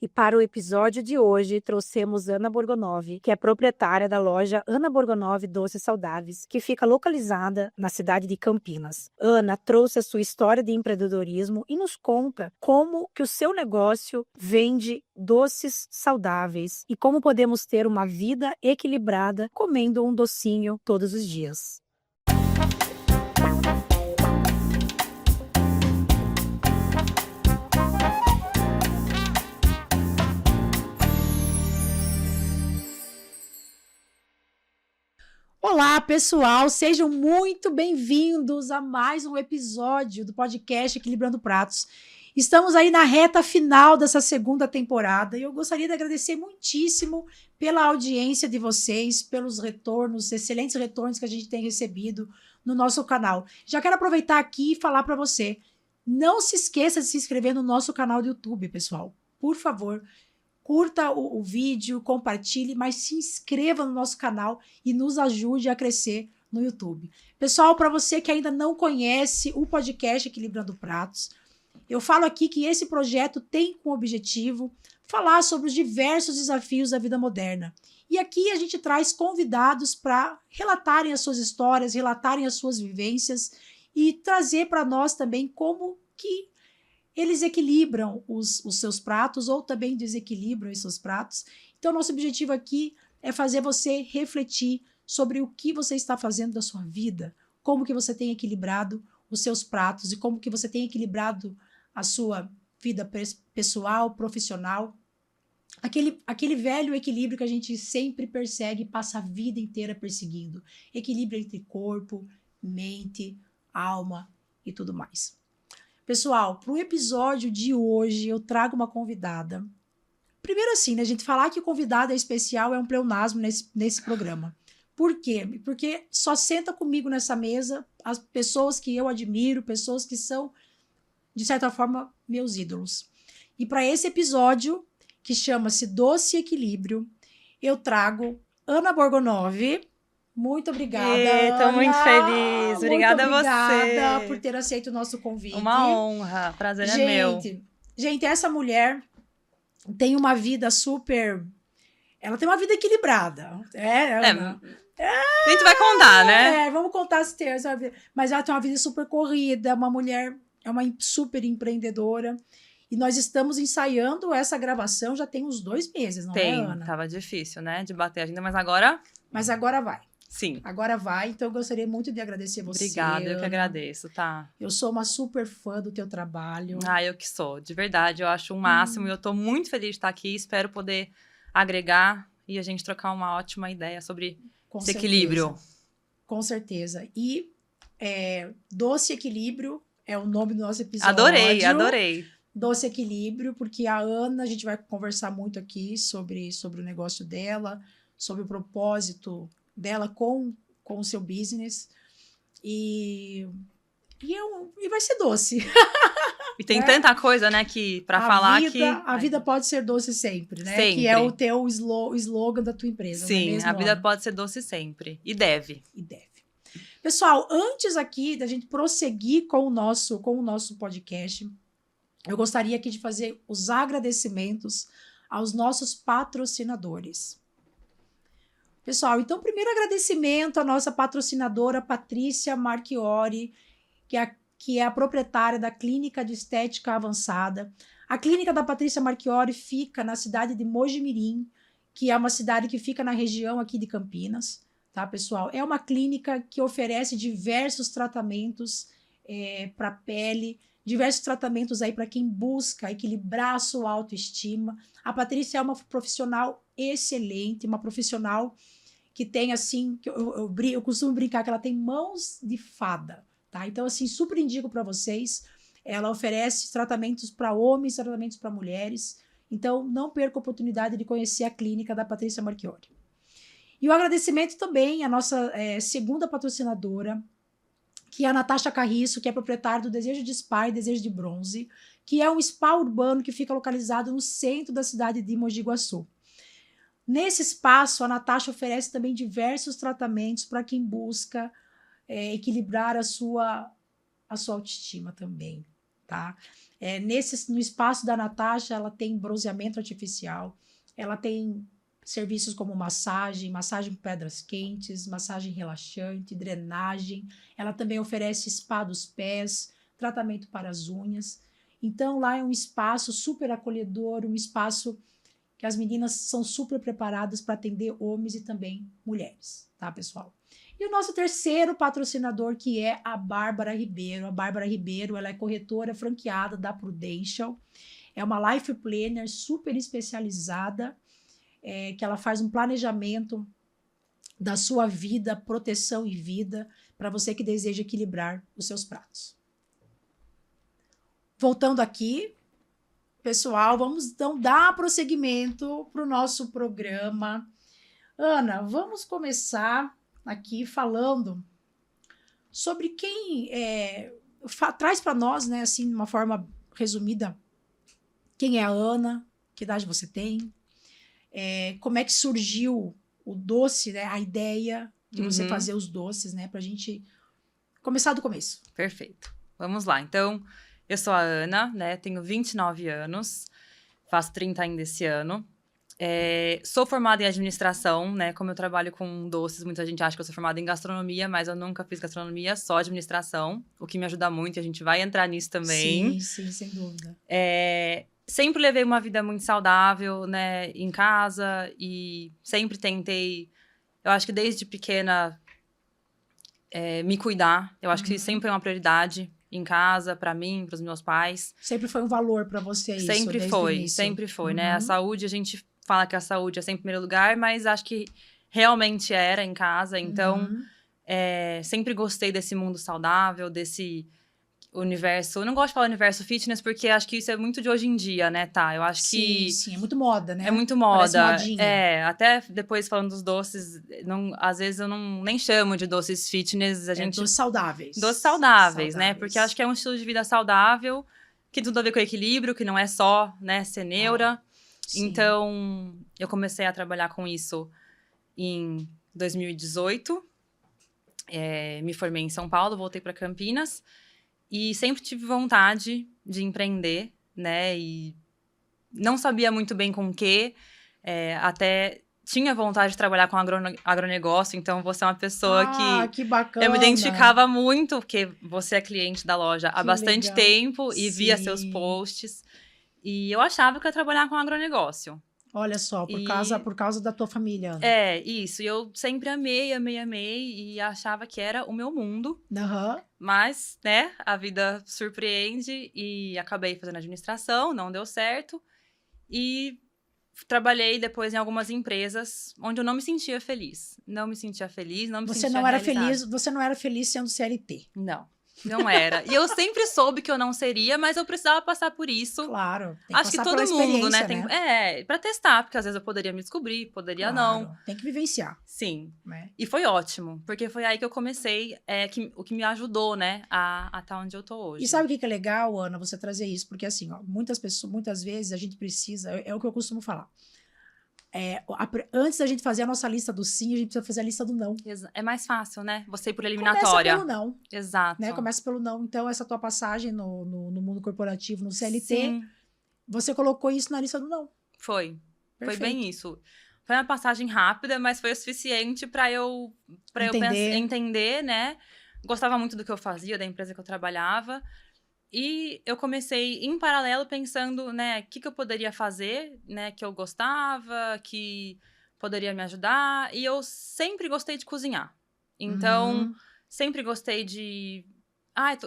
E para o episódio de hoje, trouxemos Ana Borgonov, que é proprietária da loja Ana Borgonov Doces Saudáveis, que fica localizada na cidade de Campinas. Ana trouxe a sua história de empreendedorismo e nos conta como que o seu negócio vende doces saudáveis e como podemos ter uma vida equilibrada comendo um docinho todos os dias. Olá, pessoal, sejam muito bem-vindos a mais um episódio do podcast Equilibrando Pratos. Estamos aí na reta final dessa segunda temporada e eu gostaria de agradecer muitíssimo pela audiência de vocês, pelos retornos, excelentes retornos que a gente tem recebido no nosso canal. Já quero aproveitar aqui e falar para você, não se esqueça de se inscrever no nosso canal do YouTube, pessoal. Por favor, curta o vídeo, compartilhe, mas se inscreva no nosso canal e nos ajude a crescer no YouTube. Pessoal, para você que ainda não conhece o podcast Equilibrando Pratos, eu falo aqui que esse projeto tem como objetivo falar sobre os diversos desafios da vida moderna. E aqui a gente traz convidados para relatarem as suas histórias, relatarem as suas vivências e trazer para nós também como que eles equilibram os seus pratos ou também desequilibram os seus pratos. Então, nosso objetivo aqui é fazer você refletir sobre o que você está fazendo da sua vida, como que você tem equilibrado os seus pratos e como que você tem equilibrado a sua vida pessoal, profissional. Aquele velho equilíbrio que a gente sempre persegue e passa a vida inteira perseguindo. Equilíbrio entre corpo, mente, alma e tudo mais. Pessoal, para o episódio de hoje, eu trago uma convidada. Primeiro assim, né, a gente falar que o convidado é especial é um pleonasmo nesse programa. Por quê? Porque só senta comigo nessa mesa as pessoas que eu admiro, pessoas que são, de certa forma, meus ídolos. E para esse episódio, que chama-se Doce Equilíbrio, eu trago Ana Borgonov. Muito obrigada, Estou muito feliz. Muito Obrigada a obrigada você. por ter aceito o nosso convite. Uma honra. Prazer é meu. Gente, essa mulher tem uma vida super... Ela tem uma vida equilibrada. A gente vai contar, né? Vamos contar se tem. Mas ela tem uma vida super corrida, uma mulher, é uma super empreendedora. E nós estamos ensaiando essa gravação já tem uns 2 meses, não é, Ana? Tava difícil, né? De bater a agenda, mas agora... Mas agora vai. Sim. Agora vai, então eu gostaria muito de agradecer você. Obrigada, eu que Ana. agradeço, tá? Eu sou uma super fã do teu trabalho. Eu que sou, de verdade, eu acho o máximo e eu tô muito feliz de estar aqui, espero poder agregar e a gente trocar uma ótima ideia sobre esse equilíbrio. Com certeza. E Doce Equilíbrio é o nome do nosso episódio. Adorei. Doce Equilíbrio, porque a Ana, a gente vai conversar muito aqui sobre o negócio dela, sobre o propósito dela com o seu business. E vai ser doce. E tem tanta coisa, né, que para falar que... A vida pode ser doce sempre, né? Sempre. Que é o teu slogan da tua empresa. Sim, não é mesmo, a vida Ana? pode ser doce sempre. E deve. Pessoal, antes aqui da gente prosseguir com o nosso podcast, eu gostaria aqui de fazer os agradecimentos aos nossos patrocinadores. Pessoal, então, primeiro agradecimento à nossa patrocinadora Patrícia Marchiori, que é a proprietária da Clínica de Estética Avançada. A clínica da Patrícia Marchiori fica na cidade de Mojimirim, que é uma cidade que fica na região aqui de Campinas, tá, pessoal? É uma clínica que oferece diversos tratamentos para pele, diversos tratamentos aí para quem busca equilibrar a sua autoestima. A Patrícia é uma profissional excelente, uma profissional que tem, assim, que eu costumo brincar que ela tem mãos de fada, tá? Então, assim, super indico para vocês. Ela oferece tratamentos para homens, tratamentos para mulheres. Então, não perca a oportunidade de conhecer a clínica da Patrícia Marchiori. E o agradecimento também à nossa segunda patrocinadora, que é a Natasha Carriço, que é proprietária do Desejo de Spa e Desejo de Bronze, que é um spa urbano que fica localizado no centro da cidade de Mogi Guaçu. Nesse espaço, a Natasha oferece também diversos tratamentos para quem busca equilibrar a sua autoestima também. tá? No espaço da Natasha, ela tem bronzeamento artificial, ela tem serviços como massagem com pedras quentes, massagem relaxante, drenagem. Ela também oferece spa dos pés, tratamento para as unhas. Então, lá é um espaço super acolhedor, um espaço que as meninas são super preparadas para atender homens e também mulheres, tá, pessoal? E o nosso terceiro patrocinador, que é a Bárbara Ribeiro. A Bárbara Ribeiro, ela é corretora franqueada da Prudential. É uma life planner super especializada, que ela faz um planejamento da sua vida, proteção e vida, para você que deseja equilibrar os seus pratos. Voltando aqui, pessoal, vamos então dar prosseguimento para o nosso programa. Ana, vamos começar aqui falando sobre quem traz para nós, né, assim, de uma forma resumida, quem é a Ana, que idade você tem, como é que surgiu o doce, né, a ideia de você fazer os doces, né, para a gente começar do começo. Perfeito. Vamos lá. Então, eu sou a Ana, né, tenho 29 anos, faço 30 ainda esse ano. Sou formada em administração, né? Como eu trabalho com doces, muita gente acha que eu sou formada em gastronomia, mas eu nunca fiz gastronomia, só administração, o que me ajuda muito, e a gente vai entrar nisso também. Sim, sem dúvida. Sempre levei uma vida muito saudável, né, em casa, e sempre tentei, eu acho que desde pequena, me cuidar. Eu acho que sempre foi uma prioridade em casa, para mim, para os meus pais. Sempre foi um valor para você isso? Sempre foi, né? A saúde, a gente fala que a saúde é sempre em primeiro lugar, mas acho que realmente era em casa. Então, sempre gostei desse mundo saudável, desse universo. Eu não gosto de falar universo fitness, porque acho que isso é muito de hoje em dia, né, tá? Eu acho que... Sim, é muito moda, né? É muito moda. Parece modinha. Até depois falando dos doces, às vezes eu nem chamo de doces fitness, Doces saudáveis. Doces saudáveis, né? Porque eu acho que é um estilo de vida saudável, que tem tudo a ver com equilíbrio, que não é só, né, ser neura. Então, eu comecei a trabalhar com isso em 2018. Me formei em São Paulo, voltei para Campinas. E sempre tive vontade de empreender, né? E não sabia muito bem com o quê. Até tinha vontade de trabalhar com agronegócio. Então, você é uma pessoa que bacana. Eu me identificava muito, porque você é cliente da loja há bastante tempo e via seus posts. E eu achava que eu ia trabalhar com agronegócio. Olha só, por causa da tua família, Ana. Isso. E eu sempre amei e achava que era o meu mundo. Mas, né, a vida surpreende e acabei fazendo administração, não deu certo. E trabalhei depois em algumas empresas onde eu não me sentia feliz. Não me sentia realizada. Você não era feliz sendo CLT. Não era. E eu sempre soube que eu não seria, mas eu precisava passar por isso. Claro. Acho que todo mundo, né? Pra testar, porque às vezes eu poderia me descobrir, poderia não. Tem que vivenciar. Sim. E foi ótimo, porque foi aí que eu comecei, o que me ajudou, né, a estar onde eu tô hoje. E sabe o que é legal, Ana, você trazer isso? Porque assim, ó, muitas vezes a gente precisa, é o que eu costumo falar. Antes da gente fazer a nossa lista do sim, a gente precisa fazer a lista do não. É mais fácil, né? Você ir por eliminatória. Começa pelo não. Exato. Né? Começa pelo não. Então, essa tua passagem no mundo corporativo, no CLT, você colocou isso na lista do não. Foi. Perfeito. Foi bem isso. Foi uma passagem rápida, mas foi o suficiente para eu entender, né? Gostava muito do que eu fazia, da empresa que eu trabalhava. E eu comecei, em paralelo, pensando, né, o que eu poderia fazer, né, que eu gostava, que poderia me ajudar. E eu sempre gostei de cozinhar. Então, sempre gostei de...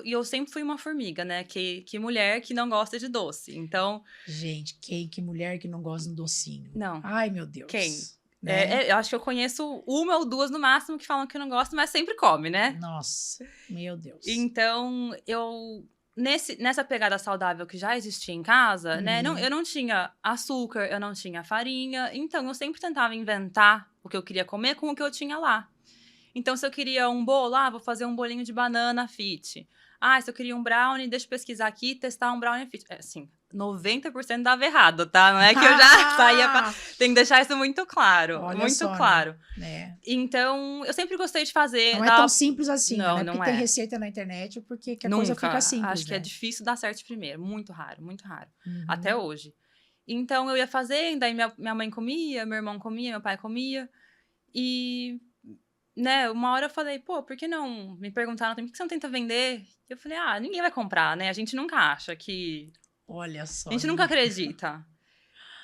e eu sempre fui uma formiga, né? Que mulher que não gosta de doce. Então... Gente, que mulher que não gosta de um docinho? Não. Ai, meu Deus. Quem? Eu acho que eu conheço uma ou duas no máximo que falam que não gostam, mas sempre come, né? Nossa, meu Deus. Então, nessa pegada saudável que já existia em casa, né? Eu não tinha açúcar, eu não tinha farinha. Então, eu sempre tentava inventar o que eu queria comer com o que eu tinha lá. Então, se eu queria um bolo, vou fazer um bolinho de banana fit. Se eu queria um brownie, deixa eu pesquisar aqui e testar um brownie fit. Assim, 90% dava errado, tá? Não é que eu já saía... Tem que deixar isso muito claro. Olha muito só, claro. Né? Então, eu sempre gostei de fazer... Não é tão simples assim, não, né? não Porque é. tem receita na internet, porque que a Nunca. coisa fica simples, Acho que né? é difícil dar certo primeiro. Muito raro, muito raro. Uhum. Até hoje. Então, eu ia fazendo, daí minha mãe comia, meu irmão comia, meu pai comia. E, né, uma hora eu falei, pô, por que não? Me perguntaram, por que você não tenta vender? Eu falei, ninguém vai comprar, né? A gente nunca acha que... Olha só. A gente nunca acredita.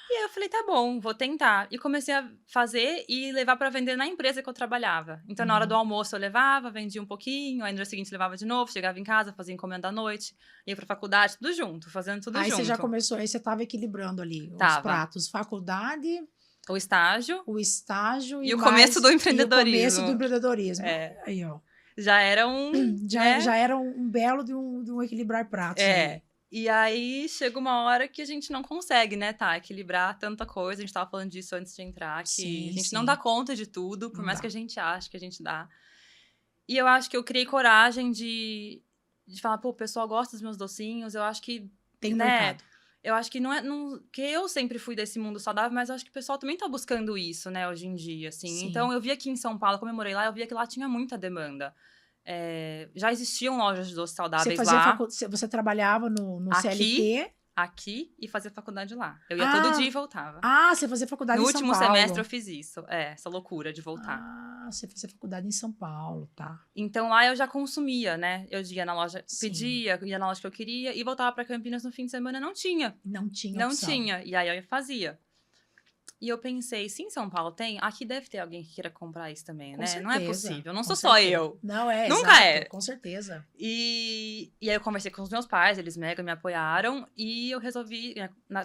E aí eu falei, tá bom, vou tentar. E comecei a fazer e levar pra vender na empresa que eu trabalhava. Então, na hora do almoço eu levava, vendia um pouquinho, aí no dia seguinte levava de novo, chegava em casa, fazia encomenda à noite, ia pra faculdade, tudo junto, fazendo tudo junto. Aí você já começou, aí você tava equilibrando ali os pratos. Faculdade... O estágio e o começo do empreendedorismo. E o começo do empreendedorismo. É. Aí, ó. Já era Já era um belo de um equilibrar pratos. É. E aí, chega uma hora que a gente não consegue, né, equilibrar tanta coisa. A gente tava falando disso antes de entrar, que sim, a gente sim. não dá conta de tudo, por não mais dá. que a gente ache que a gente dá. E eu acho que eu criei coragem de falar, pô, o pessoal gosta dos meus docinhos, eu acho que... Tem mercado. Eu acho que que eu sempre fui desse mundo saudável, mas eu acho que o pessoal também tá buscando isso, né, hoje em dia, assim. Sim. Então, eu vi aqui em São Paulo, como eu morei lá, eu via que lá tinha muita demanda. Já existiam lojas de doces saudáveis lá. Você trabalhava no CLT? Aqui, e fazia faculdade lá. Eu ia todo dia e voltava. Você fazia faculdade em São Paulo. No último semestre eu fiz isso. Essa loucura de voltar. Você fazia faculdade em São Paulo, tá. Então lá eu já consumia, né? Eu ia na loja, Sim. pedia, ia na loja que eu queria e voltava pra Campinas no fim de semana, não tinha. Não tinha Não opção. tinha. E aí eu fazia. E eu pensei, se em São Paulo tem, aqui deve ter alguém que queira comprar isso também, Com né? certeza, não é possível, não com sou só certeza. eu. Não é, Nunca exato, é. Com certeza. E aí eu conversei com os meus pais, eles mega me apoiaram. E eu resolvi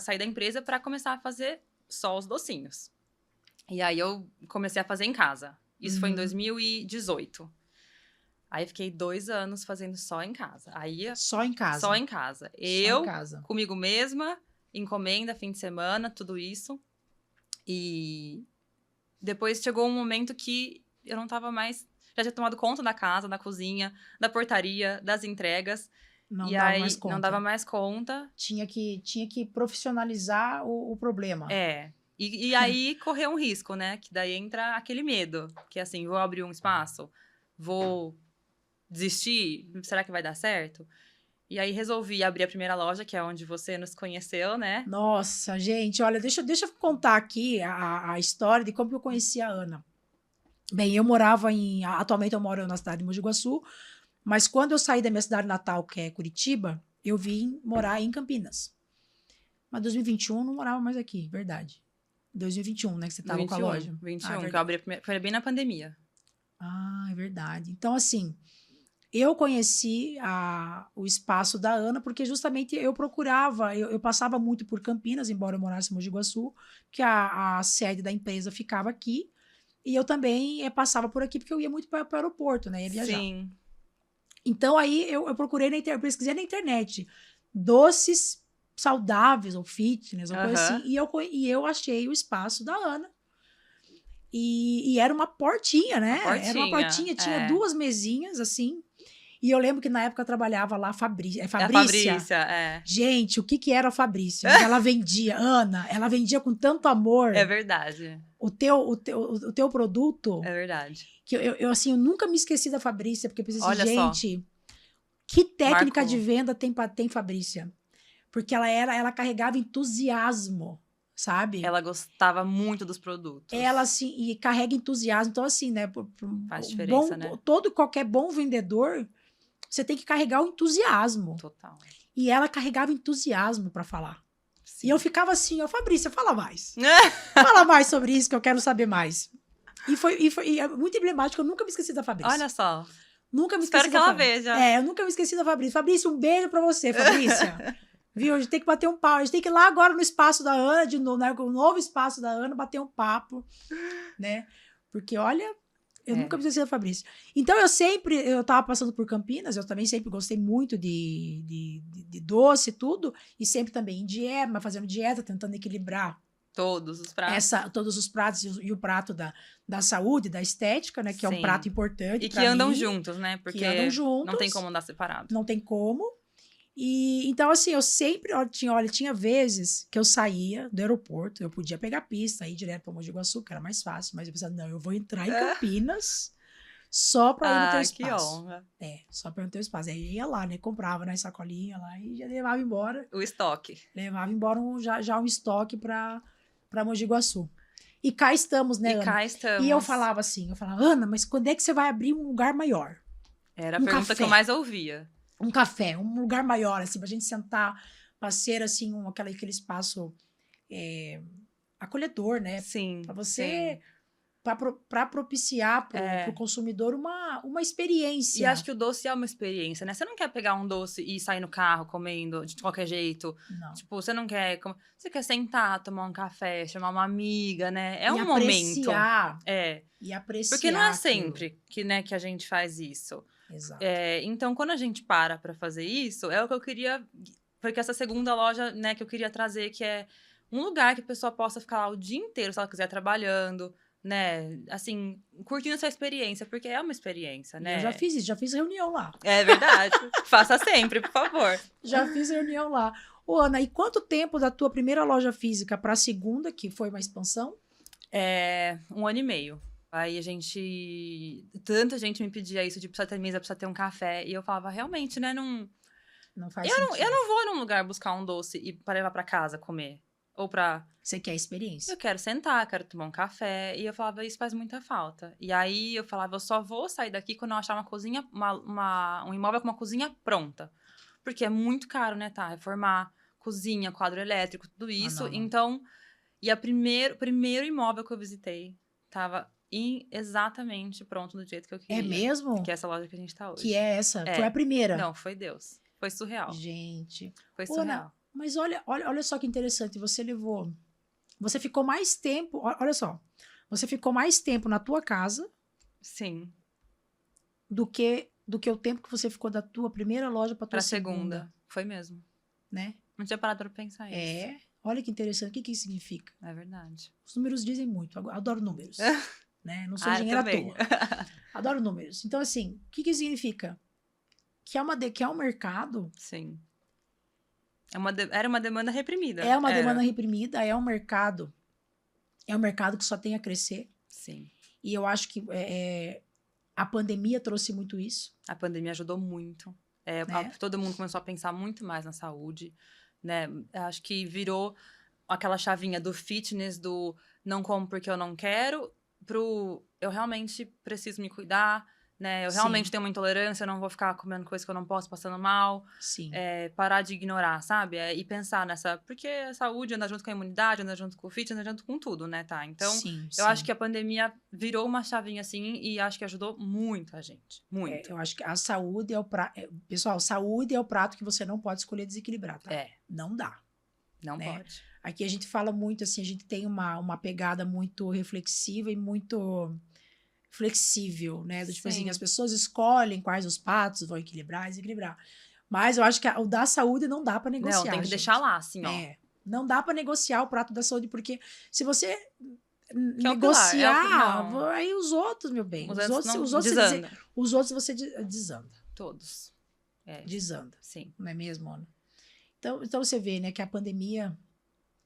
sair da empresa pra começar a fazer só os docinhos. E aí eu comecei a fazer em casa. Isso foi em 2018. Aí fiquei 2 anos fazendo só em casa. Aí, só em casa? Só em casa. Comigo mesma, encomenda, fim de semana, tudo isso. E depois chegou um momento que eu não tava mais... Já tinha tomado conta da casa, da cozinha, da portaria, das entregas. Não dava mais conta. Não dava mais conta. Tinha que profissionalizar o problema. E aí correu um risco, né? Que daí entra aquele medo. Que assim, vou abrir um espaço? Vou desistir? Será que vai dar certo? E aí resolvi abrir a primeira loja, que é onde você nos conheceu, né? Nossa, gente, olha, deixa eu contar aqui a história de como eu conheci a Ana. Bem, atualmente eu moro na cidade de Mogi Guaçu, mas quando eu saí da minha cidade natal, que é Curitiba, eu vim morar em Campinas. Mas em 2021 não morava mais aqui, verdade. 2021, né, que você estava com a loja. 21, que eu abri foi bem na pandemia. É verdade. Então, assim... Eu conheci o espaço da Ana porque justamente eu procurava, eu passava muito por Campinas, embora eu morasse em Mogi Guaçu, que a sede da empresa ficava aqui, e eu também passava por aqui porque eu ia muito para o aeroporto, né, ia viajar. Sim. Então aí eu procurei pesquisei na internet, doces saudáveis ou fitness, ou coisa assim, e eu achei o espaço da Ana. E era uma portinha, né? Era uma portinha, tinha 2 mesinhas, assim. E eu lembro que na época eu trabalhava lá, Fabrícia. Gente, o que era a Fabrícia? Ela vendia, Ana, ela vendia com tanto amor. É verdade. O teu produto. É verdade. Que eu nunca me esqueci da Fabrícia, porque eu pensei assim, gente, só. Que técnica de venda tem Fabrícia? Porque ela carregava entusiasmo. Sabe? Ela gostava muito dos produtos. Ela, assim, e carrega entusiasmo. Então, assim, né? Faz diferença, né? Qualquer bom vendedor, você tem que carregar o entusiasmo. Total. E ela carregava entusiasmo para falar. Sim. E eu ficava assim, Fabrícia, fala mais. Fala mais sobre isso, que eu quero saber mais. E é muito emblemático, eu nunca me esqueci da Fabrícia. Olha só. Nunca me esqueci Espero que ela veja. Eu nunca me esqueci da Fabrícia. Fabrícia, um beijo pra você, Fabrícia. Viu? A gente tem que bater um papo. A gente tem que ir lá agora no espaço da Ana, de novo, né? O novo espaço da Ana, bater um papo, né? Porque, olha, eu nunca me esqueci da Fabrícia. Então, eu tava passando por Campinas, eu também sempre gostei muito de doce e tudo, e sempre também em dieta, mas fazendo dieta, tentando equilibrar todos os pratos. Todos os pratos e o prato da saúde, da estética, né? Que é um prato importante. E que andam juntos, né? Porque andam juntos, não tem como andar separado. Não tem como. E então, assim, eu sempre, tinha vezes que eu saía do aeroporto, eu podia pegar a pista, ir direto para Mogi Guaçu, que era mais fácil, mas eu pensava, não, eu vou entrar em Campinas só para ir no teu que espaço. honra. Só para ir no teu espaço. Aí eu ia lá, né, comprava nas sacolinhas lá e já levava embora. O estoque. Levava embora já um estoque para Mogi Guaçu. E cá estamos, né, Ana? Cá estamos. E eu falava, Ana, mas quando é que você vai abrir um lugar maior? Era a pergunta que eu mais ouvia. Um café, um lugar maior, assim, pra gente sentar, pra ser, assim, aquele espaço acolhedor, né? Sim. Pra você, pra propiciar pro consumidor uma experiência. E acho que o doce é uma experiência, né? Você não quer pegar um doce e sair no carro comendo de qualquer jeito. Não. Tipo, você não quer... Você quer sentar, tomar um café, chamar uma amiga, né? É um apreciar. momento. E apreciar. Porque não é sempre que a gente faz isso. Exato. Então, quando a gente para fazer isso, é o que eu queria... Porque essa segunda loja, né, que eu queria trazer, que é um lugar que a pessoa possa ficar lá o dia inteiro, se ela quiser, trabalhando, né? Assim, curtindo essa experiência, porque é uma experiência, né? Eu já fiz isso, já fiz reunião lá. É verdade. Faça sempre, por favor. Já fiz reunião lá. Ô, Ana, e quanto tempo da tua primeira loja física para a segunda, que foi uma expansão? 1 ano e meio. Aí tanta gente me pedia isso, de precisa ter mesa, precisa ter um café. E eu falava, realmente, né, não faz sentido. Eu não vou num lugar buscar um doce e para levar para casa comer. Ou pra... Você quer experiência. Eu quero sentar, quero tomar um café. E eu falava, isso faz muita falta. E aí eu falava, eu só vou sair daqui quando eu achar uma cozinha, um imóvel com uma cozinha pronta. Porque é muito caro, né, tá? Reformar cozinha, quadro elétrico, tudo isso. Não. Então, e o primeiro imóvel que eu visitei tava exatamente pronto do jeito que eu queria. É mesmo? Que é essa loja que a gente tá hoje. Que é essa? Foi a primeira? Não, foi Deus. Foi surreal. Gente. Foi surreal. Ana, mas olha só que interessante. Você ficou mais tempo... Olha só. Você ficou mais tempo na tua casa... Sim. Do que o tempo que você ficou da tua primeira loja pra tua segunda. Foi mesmo. Né? Não tinha parado pra pensar isso. Olha que interessante. O que isso significa? É verdade. Os números dizem muito. Eu adoro números. Né? Não sou engenheira à toa. Adoro números. Então, assim, o que significa? Que é um mercado... Sim. Era uma demanda reprimida. É uma demanda reprimida, é um mercado que só tem a crescer. Sim. E eu acho que a pandemia trouxe muito isso. A pandemia ajudou muito. Todo mundo começou a pensar muito mais na saúde, né? Acho que virou aquela chavinha do fitness, do não como porque eu não quero, pro eu realmente preciso me cuidar, né? Eu realmente tenho uma intolerância, eu não vou ficar comendo coisa que eu não posso, passando mal. Sim. Parar de ignorar, sabe? E pensar nessa... Porque a saúde anda junto com a imunidade, anda junto com o fitness, anda junto com tudo, né, tá? Então, eu acho que a pandemia virou uma chavinha assim e acho que ajudou muito a gente. Muito. Eu acho que a saúde é o prato... Pessoal, saúde é o prato que você não pode escolher desequilibrar, tá? Não dá. Não pode. Aqui a gente fala muito, assim, a gente tem uma pegada muito reflexiva e muito... flexível, né? Tipo assim, as pessoas escolhem quais os pratos vão equilibrar, desequilibrar. Mas eu acho que o da saúde não dá pra negociar. Não, tem que deixar lá, assim, ó. Não dá pra negociar o prato da saúde, porque se você negociar, aí os outros, meu bem. Os outros você desanda. Todos. Desanda. Sim. Não é mesmo, Ana? Então você vê, né, que a pandemia,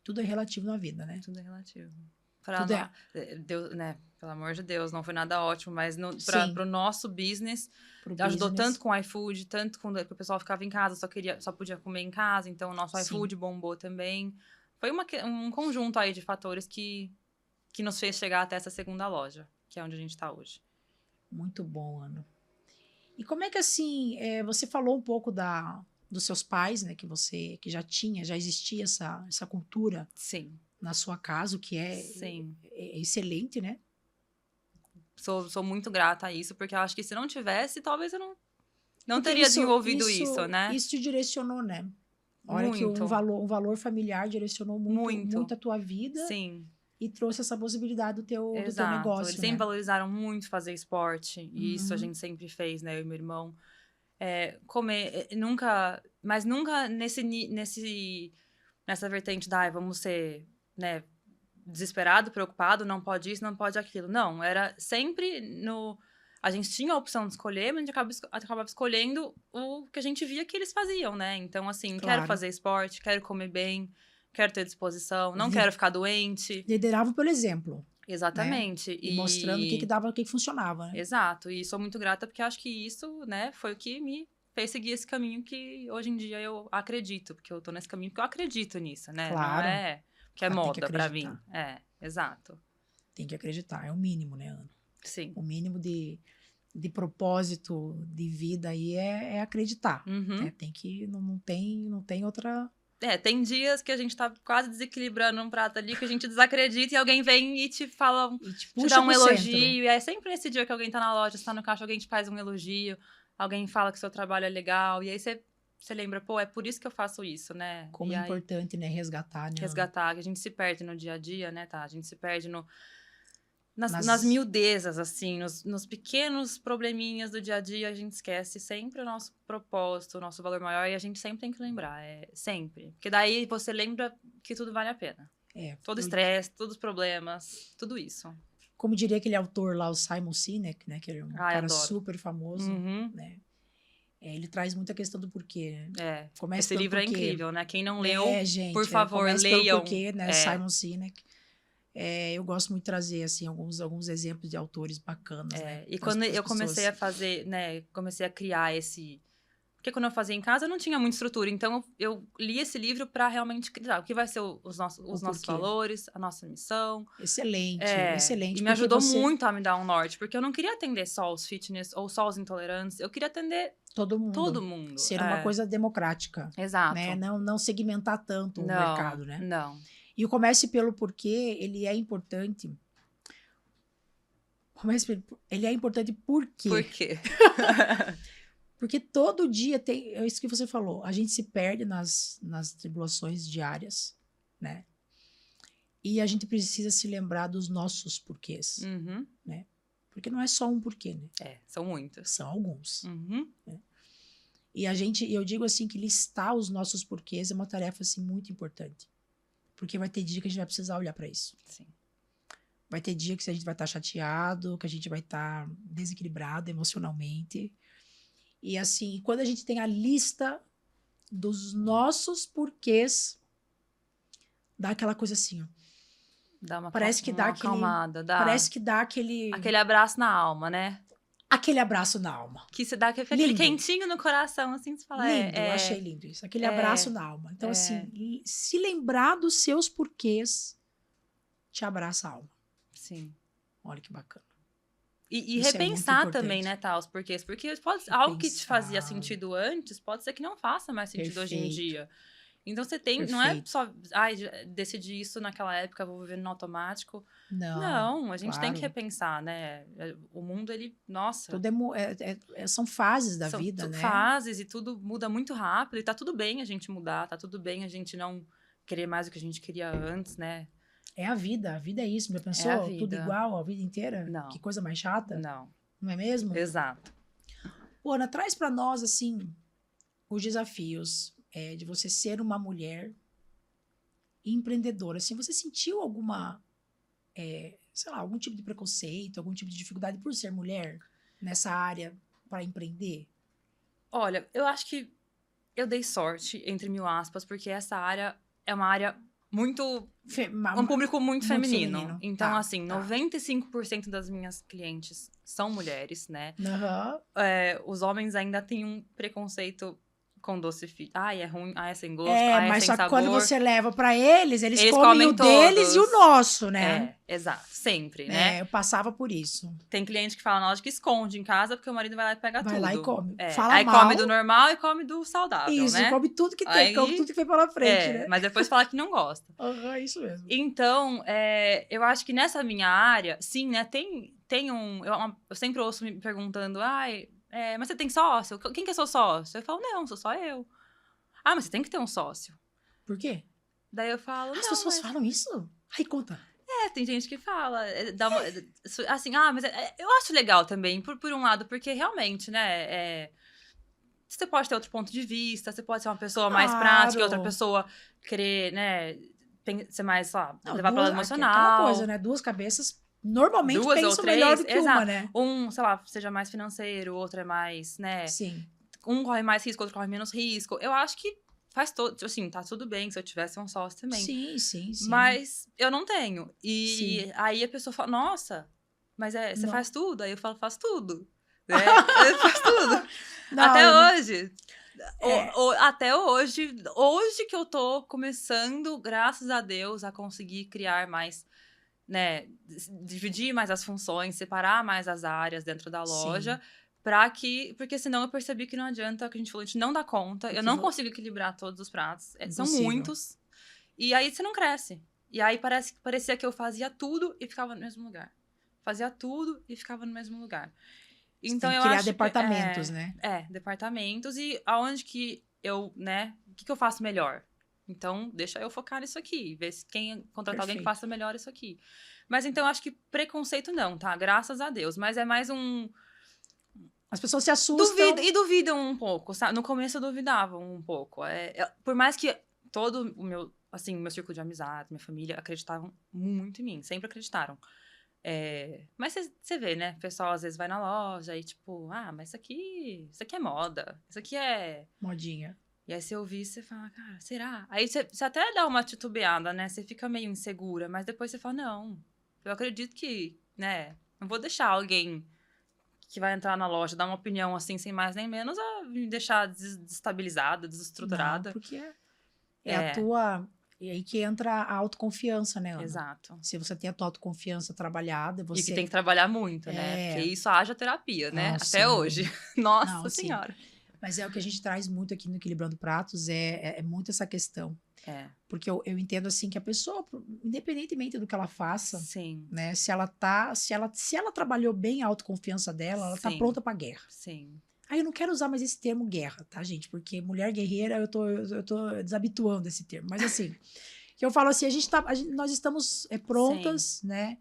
tudo é relativo na vida, né? Tudo é relativo. Deus, né? Pelo amor de Deus, não foi nada ótimo, mas pro nosso business, ajudou tanto com o iFood, tanto com o pessoal ficava em casa, só podia comer em casa, então o nosso iFood bombou também. Foi um conjunto aí de fatores que nos fez chegar até essa segunda loja, que é onde a gente tá hoje. Muito bom, Ana. E como é que, assim, você falou um pouco dos seus pais, né, que já existia essa cultura. Sim. Na sua casa, o que é excelente, né? Sou muito grata a isso, porque eu acho que se não tivesse, talvez eu não teria desenvolvido isso, né? Isso te direcionou, né? Olha que um valor familiar direcionou muito a tua vida. Sim. E trouxe essa possibilidade do teu negócio, Eles sempre valorizaram muito fazer esporte. E isso a gente sempre fez, né? Eu e meu irmão. Comer, nunca nessa vertente da vamos ser... né, desesperado, preocupado, não pode isso, não pode aquilo. Não, era sempre a gente tinha a opção de escolher, mas a gente acabava escolhendo o que a gente via que eles faziam, né? Então, assim, Claro. quero fazer esporte, quero comer bem, quero ter disposição, não quero ficar doente. Lideravam pelo exemplo. Exatamente. Né? E mostrando o que dava, o que funcionava, né? Exato. E sou muito grata porque acho que isso, né, foi o que me fez seguir esse caminho que hoje em dia eu acredito. Porque eu tô nesse caminho porque eu acredito nisso, né? Claro. Não é que é moda pra mim. Exato. Tem que acreditar. É o mínimo, né, Ana? Sim. O mínimo de propósito de vida aí é acreditar. Né? Tem que... Não tem outra... Tem dias que a gente tá quase desequilibrando um prato ali, que a gente desacredita e alguém vem e te fala, te dá um elogio. E é sempre nesse dia que alguém tá na loja, você tá no caixa, alguém te faz um elogio, alguém fala que o seu trabalho é legal, e aí você lembra, pô, é por isso que eu faço isso, né? Como é importante, né, resgatar, né? Resgatar, que a gente se perde no dia a dia, né, tá? A gente se perde nas miudezas, assim, nos pequenos probleminhas do dia a dia, a gente esquece sempre o nosso propósito, o nosso valor maior, e a gente sempre tem que lembrar, sempre. Porque daí você lembra que tudo vale a pena. Todo estresse, todos os problemas, tudo isso. Como diria aquele autor lá, o Simon Sinek, né, que é um cara super famoso, né? Ele traz muita questão do porquê, né? Esse livro porquê. É incrível, né? Quem não leu, gente, por favor, leiam. Pelo porquê, né? Simon Sinek. Eu gosto muito de trazer, assim, alguns exemplos de autores bacanas, né? E quando eu comecei a fazer, né? Comecei a criar esse... Porque quando eu fazia em casa, eu não tinha muita estrutura. Então, eu li esse livro para realmente criar o que vai ser os nossos valores, a nossa missão. Excelente, excelente. E me ajudou muito a me dar um norte. Porque eu não queria atender só os fitness ou só os intolerantes. Eu queria atender todo mundo. Ser uma coisa democrática. Exato. Né? Não segmentar tanto o mercado, né? Não. E o Comece pelo Porquê, ele é importante. Ele é importante por quê? Por quê? Porque todo dia tem... É isso que você falou. A gente se perde nas tribulações diárias, né? E a gente precisa se lembrar dos nossos porquês, né? Porque não é só um porquê, né? São muitos. São alguns. Né? E eu digo assim, que listar os nossos porquês é uma tarefa, assim, muito importante. Porque vai ter dia que a gente vai precisar olhar para isso. Sim. Vai ter dia que a gente vai estar chateado, que a gente vai estar desequilibrado emocionalmente. E assim, quando a gente tem a lista dos nossos porquês, dá aquela coisa assim, ó. Parece que dá aquele... acalmada, Parece que dá aquele... Aquele abraço na alma, né? Aquele abraço na alma. Que se dá aquele quentinho no coração, assim, você fala... Lindo, eu achei lindo isso. Aquele abraço na alma. Então, assim, se lembrar dos seus porquês, te abraça a alma. Sim. Olha que bacana. E repensar também, né, tá, os porquês. Porque algo que te fazia sentido antes, pode ser que não faça mais sentido hoje em dia. Então, você tem... Não é só... decidi isso naquela época, vou viver no automático. Não, a gente tem que repensar, né? O mundo, ele... Nossa... Tudo são fases da vida, né? São fases e tudo muda muito rápido. E tá tudo bem a gente mudar, tá tudo bem a gente não querer mais do que a gente queria antes, né? É a vida é isso. Já pensou? Tudo igual a vida inteira? Não. Que coisa mais chata? Não. Não é mesmo? Exato. Ana, traz pra nós, assim, os desafios de você ser uma mulher empreendedora. Assim, você sentiu alguma, sei lá, algum tipo de preconceito, algum tipo de dificuldade por ser mulher nessa área para empreender? Olha, eu acho que eu dei sorte, entre mil aspas, porque essa área é uma área muito... um público muito feminino. Então, assim, 95% das minhas clientes são mulheres, né? Os homens ainda têm um preconceito com doce fit. Ai, é ruim, ai, é sem gosto, ai, é mas sem só que sabor. quando você leva pra eles comem o deles e o nosso, né? Exato, sempre, né? Eu passava por isso. Tem cliente que fala, na loja, que esconde em casa, porque o marido vai lá e pega tudo. Vai lá e come. Aí mal, come do normal e come do saudável, isso, né? come tudo que tem, come tudo que vem pela frente, né? Mas depois fala que não gosta. Isso mesmo. Então, eu acho que nessa minha área, sim, né, tem um... Eu sempre ouço me perguntando, mas você tem sócio? Quem que é seu sócio? Eu falo, não, sou só eu. Ah, mas você tem que ter um sócio. Por quê? Daí eu falo, As pessoas falam isso? Aí, conta. Tem gente que fala, assim, mas eu acho legal também, por um lado, porque realmente, né, você pode ter outro ponto de vista, você pode ser uma pessoa mais prática, outra pessoa querer, né, ser mais, sei lá, levar para o lado emocional. Aquela coisa, né, duas cabeças normalmente duas pensam ou três, melhor do que exato. uma, né? Um, sei lá, seja mais financeiro, o outro é mais, né? Sim. Um corre mais risco, outro corre menos risco. Eu acho que faz todo, assim, tá tudo bem se eu tivesse um sócio também. Sim, sim, sim. Mas eu não tenho. E Sim. aí a pessoa fala, nossa, mas você Não. faz tudo? Aí eu falo, faço tudo. Né? Eu faço tudo. Não, até eu não- hoje. Até hoje. Hoje que eu tô começando, graças a Deus, a conseguir criar mais, né? Dividir mais as funções, separar mais as áreas dentro da loja. Porque senão eu percebi que não adianta, que a gente falou, a gente não dá conta. Eu não consigo equilibrar todos os pratos. São muitos. E aí você não cresce. E aí parecia que eu fazia tudo e ficava no mesmo lugar. Fazia tudo e ficava no mesmo lugar. Então tem eu que criar acho departamentos, né? Departamentos. E aonde que eu, né? O que eu faço melhor? Então, deixa eu focar nisso aqui. Ver se quem contratar alguém que faça melhor isso aqui. Mas então eu acho que preconceito não, tá? Graças a Deus. Mas é mais um... As pessoas se assustam. Duvidam um pouco, sabe? No começo eu duvidava um pouco. Por mais que todo o meu, assim, meu círculo de amizade, minha família, acreditavam muito em mim. Sempre acreditaram. Mas você vê, né? O pessoal às vezes vai na loja e tipo... mas isso aqui é moda. Isso aqui é... Modinha. E aí você ouvir, você fala, cara, será? Aí você até dá uma titubeada, né? Você fica meio insegura. Mas depois você fala, não. Eu acredito que, né? Não vou deixar alguém... que vai entrar na loja, dar uma opinião assim, sem mais nem menos, a me deixar desestabilizada, desestruturada. Não, porque a tua... E aí que entra a autoconfiança, né, Ana? Exato. Se você tem a tua autoconfiança trabalhada, você... E que tem que trabalhar muito, né? Porque isso haja terapia, né? Até hoje. Nossa Senhora. Mas é o que a gente traz muito aqui no Equilibrando Pratos, é muito essa questão. Porque eu entendo assim que a pessoa, independentemente do que ela faça, Sim. né? Se ela trabalhou bem a autoconfiança dela, ela tá pronta pra guerra. Sim. Aí eu não quero usar mais esse termo guerra, tá, gente? Porque mulher guerreira, eu tô desabituando esse termo. Mas assim, que eu falo assim, nós estamos prontas, né?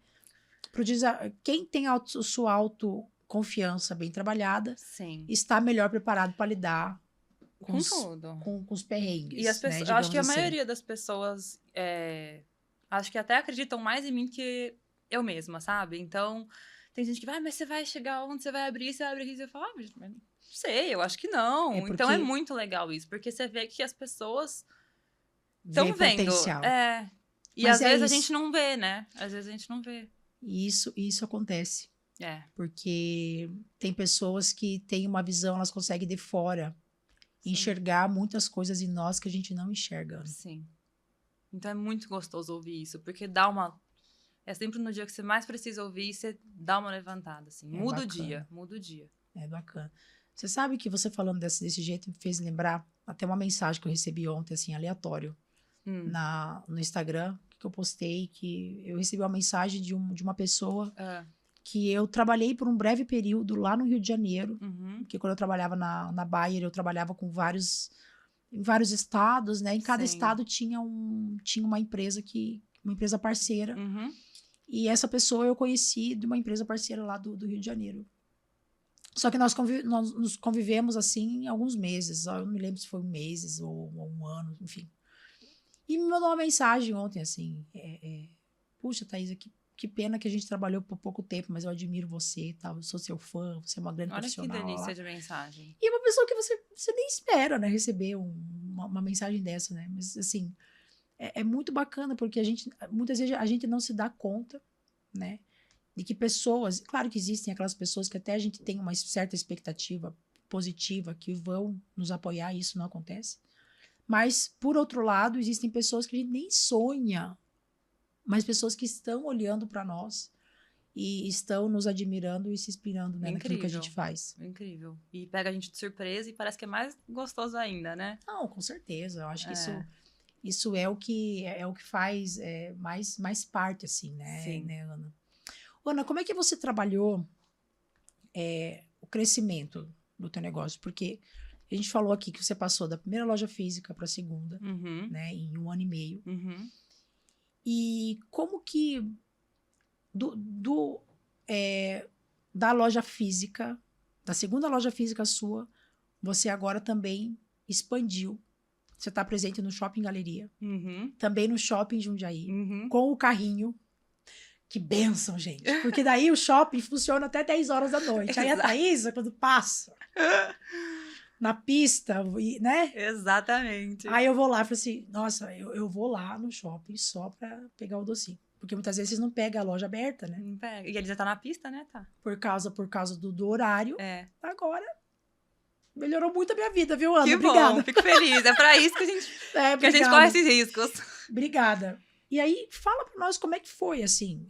Quem tem sua autoconfiança bem trabalhada, está melhor preparado para lidar com tudo. Com os perrengues. E as pessoas, né, eu acho que a assim. maioria das pessoas acho que até acreditam mais em mim que eu mesma, sabe? Então, tem gente que vai, mas você vai chegar onde você vai abrir, e você fala, mas não sei, eu acho que não. Então é muito legal isso, porque você vê que as pessoas estão vendo. Potencial. E mas às vezes a gente não vê, né? Às vezes a gente não vê. Isso acontece. Porque tem pessoas que têm uma visão, elas conseguem de fora enxergar muitas coisas em nós que a gente não enxerga. Sim. Então é muito gostoso ouvir isso, porque dá uma... É sempre no dia que você mais precisa ouvir, você dá uma levantada, assim. Muda o dia. É bacana. Você sabe que você falando desse jeito me fez lembrar até uma mensagem que eu recebi ontem, assim, aleatório, no Instagram, que eu postei, que eu recebi uma mensagem de uma pessoa que eu trabalhei por um breve período lá no Rio de Janeiro, porque quando eu trabalhava na Bayer, eu trabalhava com em vários estados, né? Em cada estado tinha uma empresa uma empresa parceira. E essa pessoa eu conheci de uma empresa parceira lá do Rio de Janeiro. Só que nós nos convivemos, assim, alguns meses. Eu não me lembro se foi meses ou um ano, enfim. E me mandou uma mensagem ontem, assim. Puxa, Thaisa, que pena que a gente trabalhou por pouco tempo, mas eu admiro você e tal. Eu sou seu fã, você é uma grande profissional. Olha que delícia de mensagem. E uma pessoa que você nem espera, né? Receber uma mensagem dessa, né? Mas, assim, é muito bacana, porque muitas vezes a gente não se dá conta, né? De que pessoas, claro que existem aquelas pessoas que até a gente tem uma certa expectativa positiva que vão nos apoiar, e isso não acontece. Mas, por outro lado, existem pessoas que a gente nem sonha, mas pessoas que estão olhando para nós e estão nos admirando e se inspirando, né, naquilo que a gente faz. Incrível. E pega a gente de surpresa e parece que é mais gostoso ainda, né? Não, com certeza. Eu acho que isso é o que faz mais parte, assim, né, Sim. né, Ana? Ana, como é que você trabalhou o crescimento do teu negócio? Porque a gente falou aqui que você passou da primeira loja física para a segunda, né, em 1 ano e meio. E como que da loja física, da segunda loja física sua, você agora também expandiu. Você está presente no Shopping Galeria, também no Shopping Jundiaí, com o carrinho, Que bênção, gente. Porque daí o shopping funciona até 10 horas da noite. Aí a Thaísa, quando passa na pista, né? Exatamente. Aí eu vou lá e falo assim, nossa, eu vou lá no shopping só pra pegar o docinho. Porque muitas vezes vocês não pegam a loja aberta, né? Não pega. E ele já tá na pista, né? Tá. Por causa do horário. É. Agora, melhorou muito a minha vida, viu, Ana? Que Obrigada. bom, fico feliz. É pra isso que a gente, que a gente corre esses riscos. Obrigada. E aí, fala pra nós como é que foi, assim,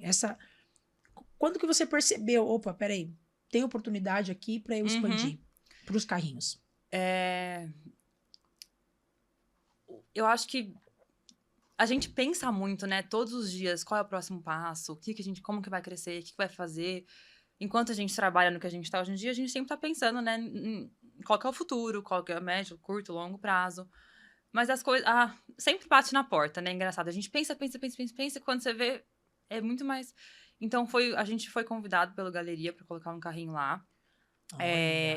quando que você percebeu, opa, peraí, tem oportunidade aqui pra eu expandir pros carrinhos? Eu acho que a gente pensa muito, né, todos os dias, qual é o próximo passo, como que vai crescer, o que vai fazer. Enquanto a gente trabalha no que a gente tá hoje em dia, a gente sempre tá pensando, né, em qual que é o futuro, qual que é o médio, curto, longo prazo. Mas as coisas, sempre bate na porta, né, engraçado. A gente pensa, e quando você vê, é muito mais... Então, a gente foi convidado pela galeria para colocar um carrinho lá.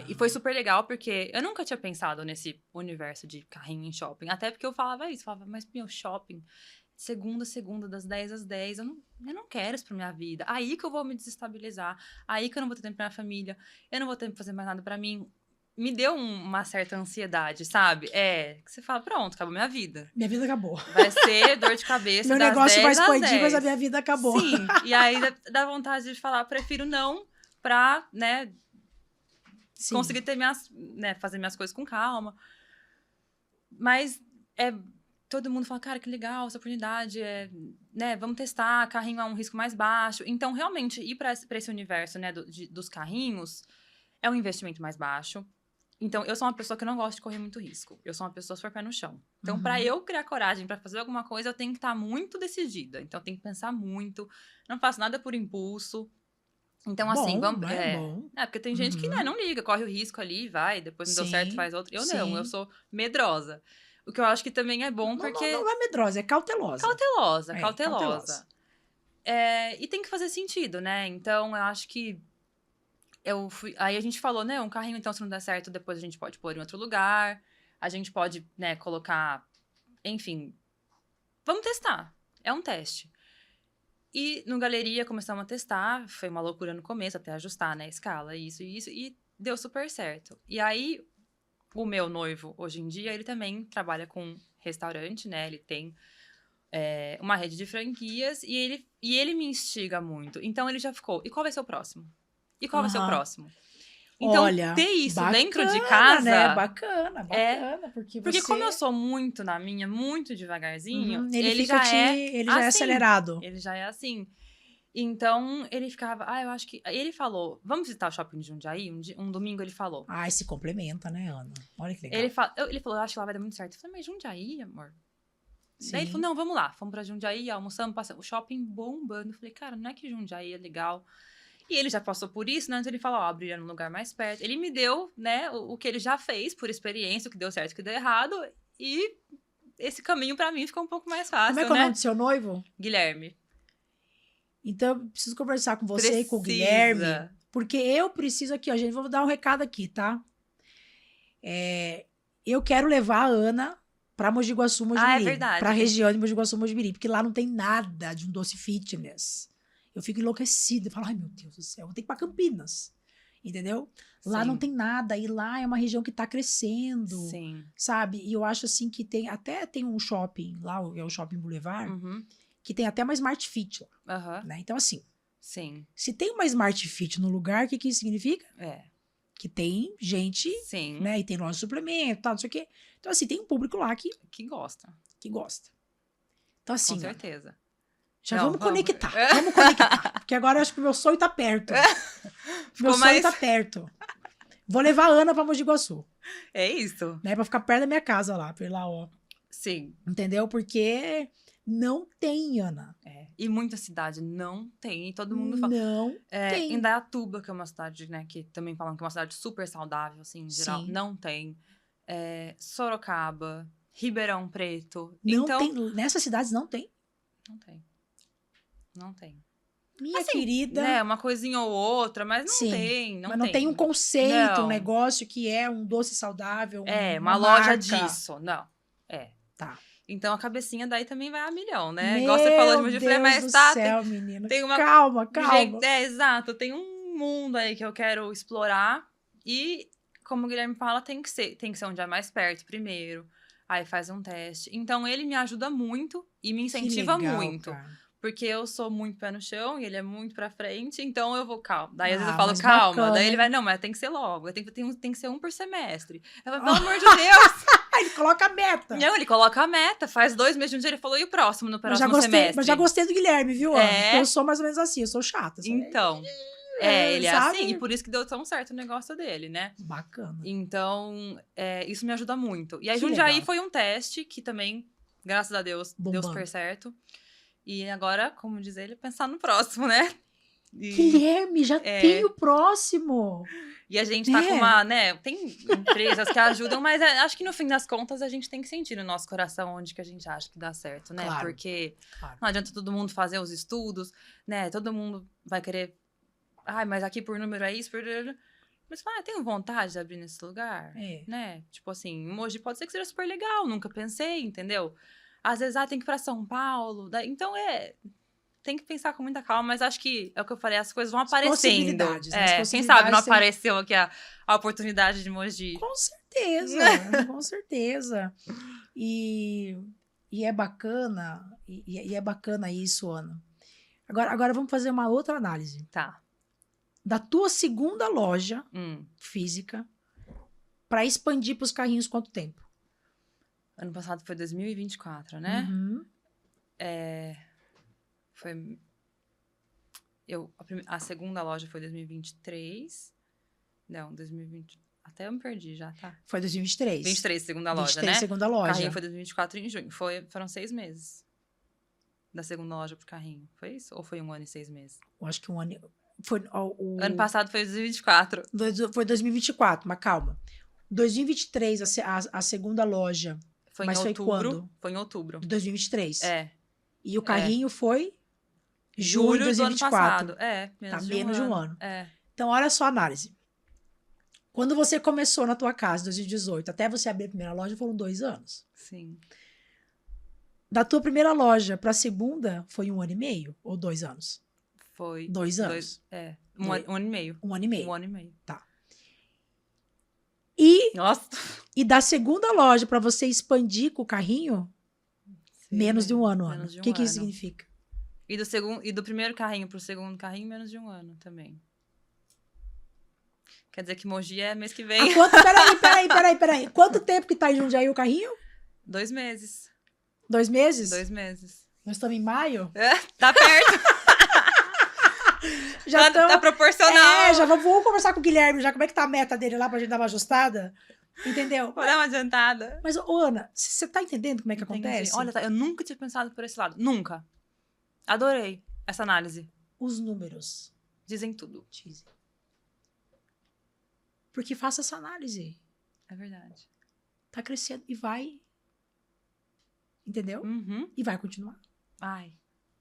E foi super legal, porque eu nunca tinha pensado nesse universo de carrinho em shopping. Até porque eu falava, mas meu, shopping, segunda, das 10 às 10, eu não quero isso pra minha vida. Aí que eu vou me desestabilizar, aí que eu não vou ter tempo pra minha família, eu não vou ter tempo pra fazer mais nada pra mim. Me deu uma certa ansiedade, sabe? Que você fala, pronto, acabou minha vida. Minha vida acabou. Vai ser dor de cabeça Meu das negócio 10 vai às expandir, 10. mas a minha vida acabou. Sim, e aí dá vontade de falar, prefiro não pra, né, conseguir ter fazer minhas coisas com calma. Mas todo mundo fala, cara, que legal, essa oportunidade, né, vamos testar, carrinho é um risco mais baixo. Então, realmente, ir pra esse universo, né, dos carrinhos é um investimento mais baixo. Então, eu sou uma pessoa que não gosta de correr muito risco. Eu sou uma pessoa super pé no chão. Então, pra eu criar coragem pra fazer alguma coisa, eu tenho que estar muito decidida. Então, eu tenho que pensar muito. Não faço nada por impulso. Então, assim, vamos... bom. Porque tem gente que, né, não liga, corre o risco ali, vai, depois não deu certo, faz outro. Eu não, eu sou medrosa. O que eu acho que também é bom, porque... Não é medrosa, é cautelosa. Cautelosa. E tem que fazer sentido, né? Então, eu acho que aí a gente falou, né, um carrinho, então, se não der certo, depois a gente pode pôr em outro lugar. A gente pode, né, colocar... Enfim, vamos testar. É um teste. E no galeria começamos a testar. Foi uma loucura no começo, até ajustar, né, a escala, isso. E deu super certo. E aí, o meu noivo, hoje em dia, ele também trabalha com restaurante, né? Ele tem uma rede de franquias e ele me instiga muito. Então, ele já ficou, e qual vai ser o próximo? E qual vai ser o próximo? Então, olha, ter isso bacana, dentro de casa... Né? Bacana. Porque como eu sou muito na minha, muito devagarzinho, ele já é acelerado. Ele já é assim. Então, ele ficava... eu acho que... Ele falou, vamos visitar o shopping de Jundiaí? Um domingo ele falou. Se complementa, né, Ana? Olha que legal. Ele falou, eu acho que lá vai dar muito certo. Eu falei, mas Jundiaí, amor? Sim. Daí ele falou, não, vamos lá. Fomos pra Jundiaí, almoçamos, passamos o shopping bombando. Eu falei, cara, não é que Jundiaí é legal... E ele já passou por isso, né? Então ele falou, abriria num lugar mais perto. Ele me deu, né, o que ele já fez por experiência, o que deu certo, o que deu errado. E esse caminho pra mim ficou um pouco mais fácil, Como é que é o nome do seu noivo? Guilherme. Então, eu preciso conversar com você e com o Guilherme. Porque eu preciso aqui, ó, gente, vou dar um recado aqui, tá? Eu quero levar a Ana pra Mogi Guaçu, Mogi Mirim. É verdade. Pra região de Mogi Guaçu, Mogi Mirim. Porque lá não tem nada de um doce fitness. Eu fico enlouquecida. Eu falo, ai, meu Deus do céu, vou ter que ir pra Campinas. Entendeu? Lá não tem nada. E lá é uma região que tá crescendo. Sim. Sabe? E eu acho, assim, que tem um shopping lá, é o Shopping Boulevard, que tem até uma Smart Fit lá. Né? Então, assim, sim. Se tem uma Smart Fit no lugar, o que isso significa? Que tem gente, sim, né? E tem loja de suplemento, tal, não sei o quê. Então, assim, tem um público lá que gosta. Então, assim, com certeza. Vamos conectar. Vamos conectar. Porque agora eu acho que o meu sonho tá perto. Meu sonho tá perto. Vou levar a Ana pra Mogi Guaçu. É isso. Né? Pra ficar perto da minha casa lá, por lá, ó. Sim. Entendeu? Porque não tem, Ana. E muita cidade não tem. Todo mundo fala. Não tem. Indaiatuba, que é uma cidade, né, que também falam que é uma cidade super saudável, assim, em geral. Sim. Não tem. Sorocaba, Ribeirão Preto. Não então, tem. Nessas cidades não tem. Não tem. Minha querida. Né, uma coisinha ou outra, mas não tem. Mas não tem um conceito, um negócio que é um doce saudável. Uma loja disso. Não. Tá. Então, a cabecinha daí também vai a milhão, né? Igual você falou de Mogi, eu falei, mas tá... Céu, menina. Tem uma... Calma. Exato. Tem um mundo aí que eu quero explorar. E, como o Guilherme fala, tem que ser um dia mais perto primeiro. Aí faz um teste. Então, ele me ajuda muito e me incentiva muito. Cara. Porque eu sou muito pé no chão e ele é muito pra frente, então eu vou, calma. Daí, às vezes, eu falo, calma. Bacana. Daí ele vai, não, mas tem que ser logo. Tem que ser um por semestre. Eu falo, pelo amor de Deus. Ele coloca a meta. Não, ele coloca a meta. Faz 2 meses de um dia, ele falou, e o próximo, no próximo semestre? Mas já gostei do Guilherme, viu? Eu sou mais ou menos assim, eu sou chata. Então... ele é assim, e por isso que deu tão certo o negócio dele, né? Bacana. Então, isso me ajuda muito. E aí, Jundiaí foi um teste que também, graças a Deus, deu super certo. E agora, como diz ele, pensar no próximo, né? Guilherme, já tem o próximo! E a gente tá com uma, né? Tem empresas que ajudam, mas acho que no fim das contas a gente tem que sentir no nosso coração onde que a gente acha que dá certo, né? Claro, Porque não adianta todo mundo fazer os estudos, né? Todo mundo vai querer... mas aqui por número é isso, mas tenho vontade de abrir nesse lugar, né? Tipo assim, Mogi pode ser que seja super legal, nunca pensei, entendeu? Às vezes, tem que ir pra São Paulo, então tem que pensar com muita calma, mas acho que, é o que eu falei, as coisas vão aparecendo. Quem sabe não apareceu aqui a oportunidade de Mogi. Com certeza, com certeza. E é bacana, e é bacana isso, Ana. Agora vamos fazer uma outra análise. Tá. Da tua segunda loja física para expandir para os carrinhos, quanto tempo? Ano passado foi 2024, né? Uhum. Foi... A segunda loja foi 2023. Não, 2020... Até eu me perdi já, tá? Foi 2023. 23, segunda loja, 23, né? Segunda loja. O carrinho foi 2024 em junho. Foram 6 meses. Da segunda loja pro carrinho. Foi isso? Ou foi 1 ano e 6 meses? Eu acho que 1 ano... Ano passado foi 2024. Foi 2024, mas calma. 2023, a segunda loja. Foi mas em outubro. Foi quando? Foi em outubro. De 2023. E o É. carrinho foi julho de 2024. Do ano passado. Menos de um ano. É. Então, olha só a análise. Quando você começou na tua casa, em 2018, até você abrir a primeira loja, foram 2 anos. Sim. Da tua primeira loja para a segunda, foi 1 ano e meio ou 2 anos? Foi 2 anos. Um ano e meio. 1 ano e meio. 1 ano e meio. Tá. Nossa. E da segunda loja para você expandir com o carrinho, menos de 1 ano, Ana. O que isso significa? E do primeiro carrinho pro segundo carrinho, menos de 1 ano também. Quer dizer que Mogi é mês que vem. Peraí. Quanto tempo que tá em Jundiaí o carrinho? 2 meses. 2 meses? 2 meses. Nós estamos em maio? Tá perto. Tá proporcional. Já vamos conversar com o Guilherme, já como é que tá a meta dele lá pra gente dar uma ajustada. Entendeu? Vou dar uma adiantada. Mas, Ana, você tá entendendo como é que acontece? Olha, eu nunca tinha pensado por esse lado. Nunca. Adorei essa análise. Os números. Dizem tudo. Dizem. Porque faça essa análise. É verdade. Tá crescendo e vai. Entendeu? Uhum. E vai continuar. Ai,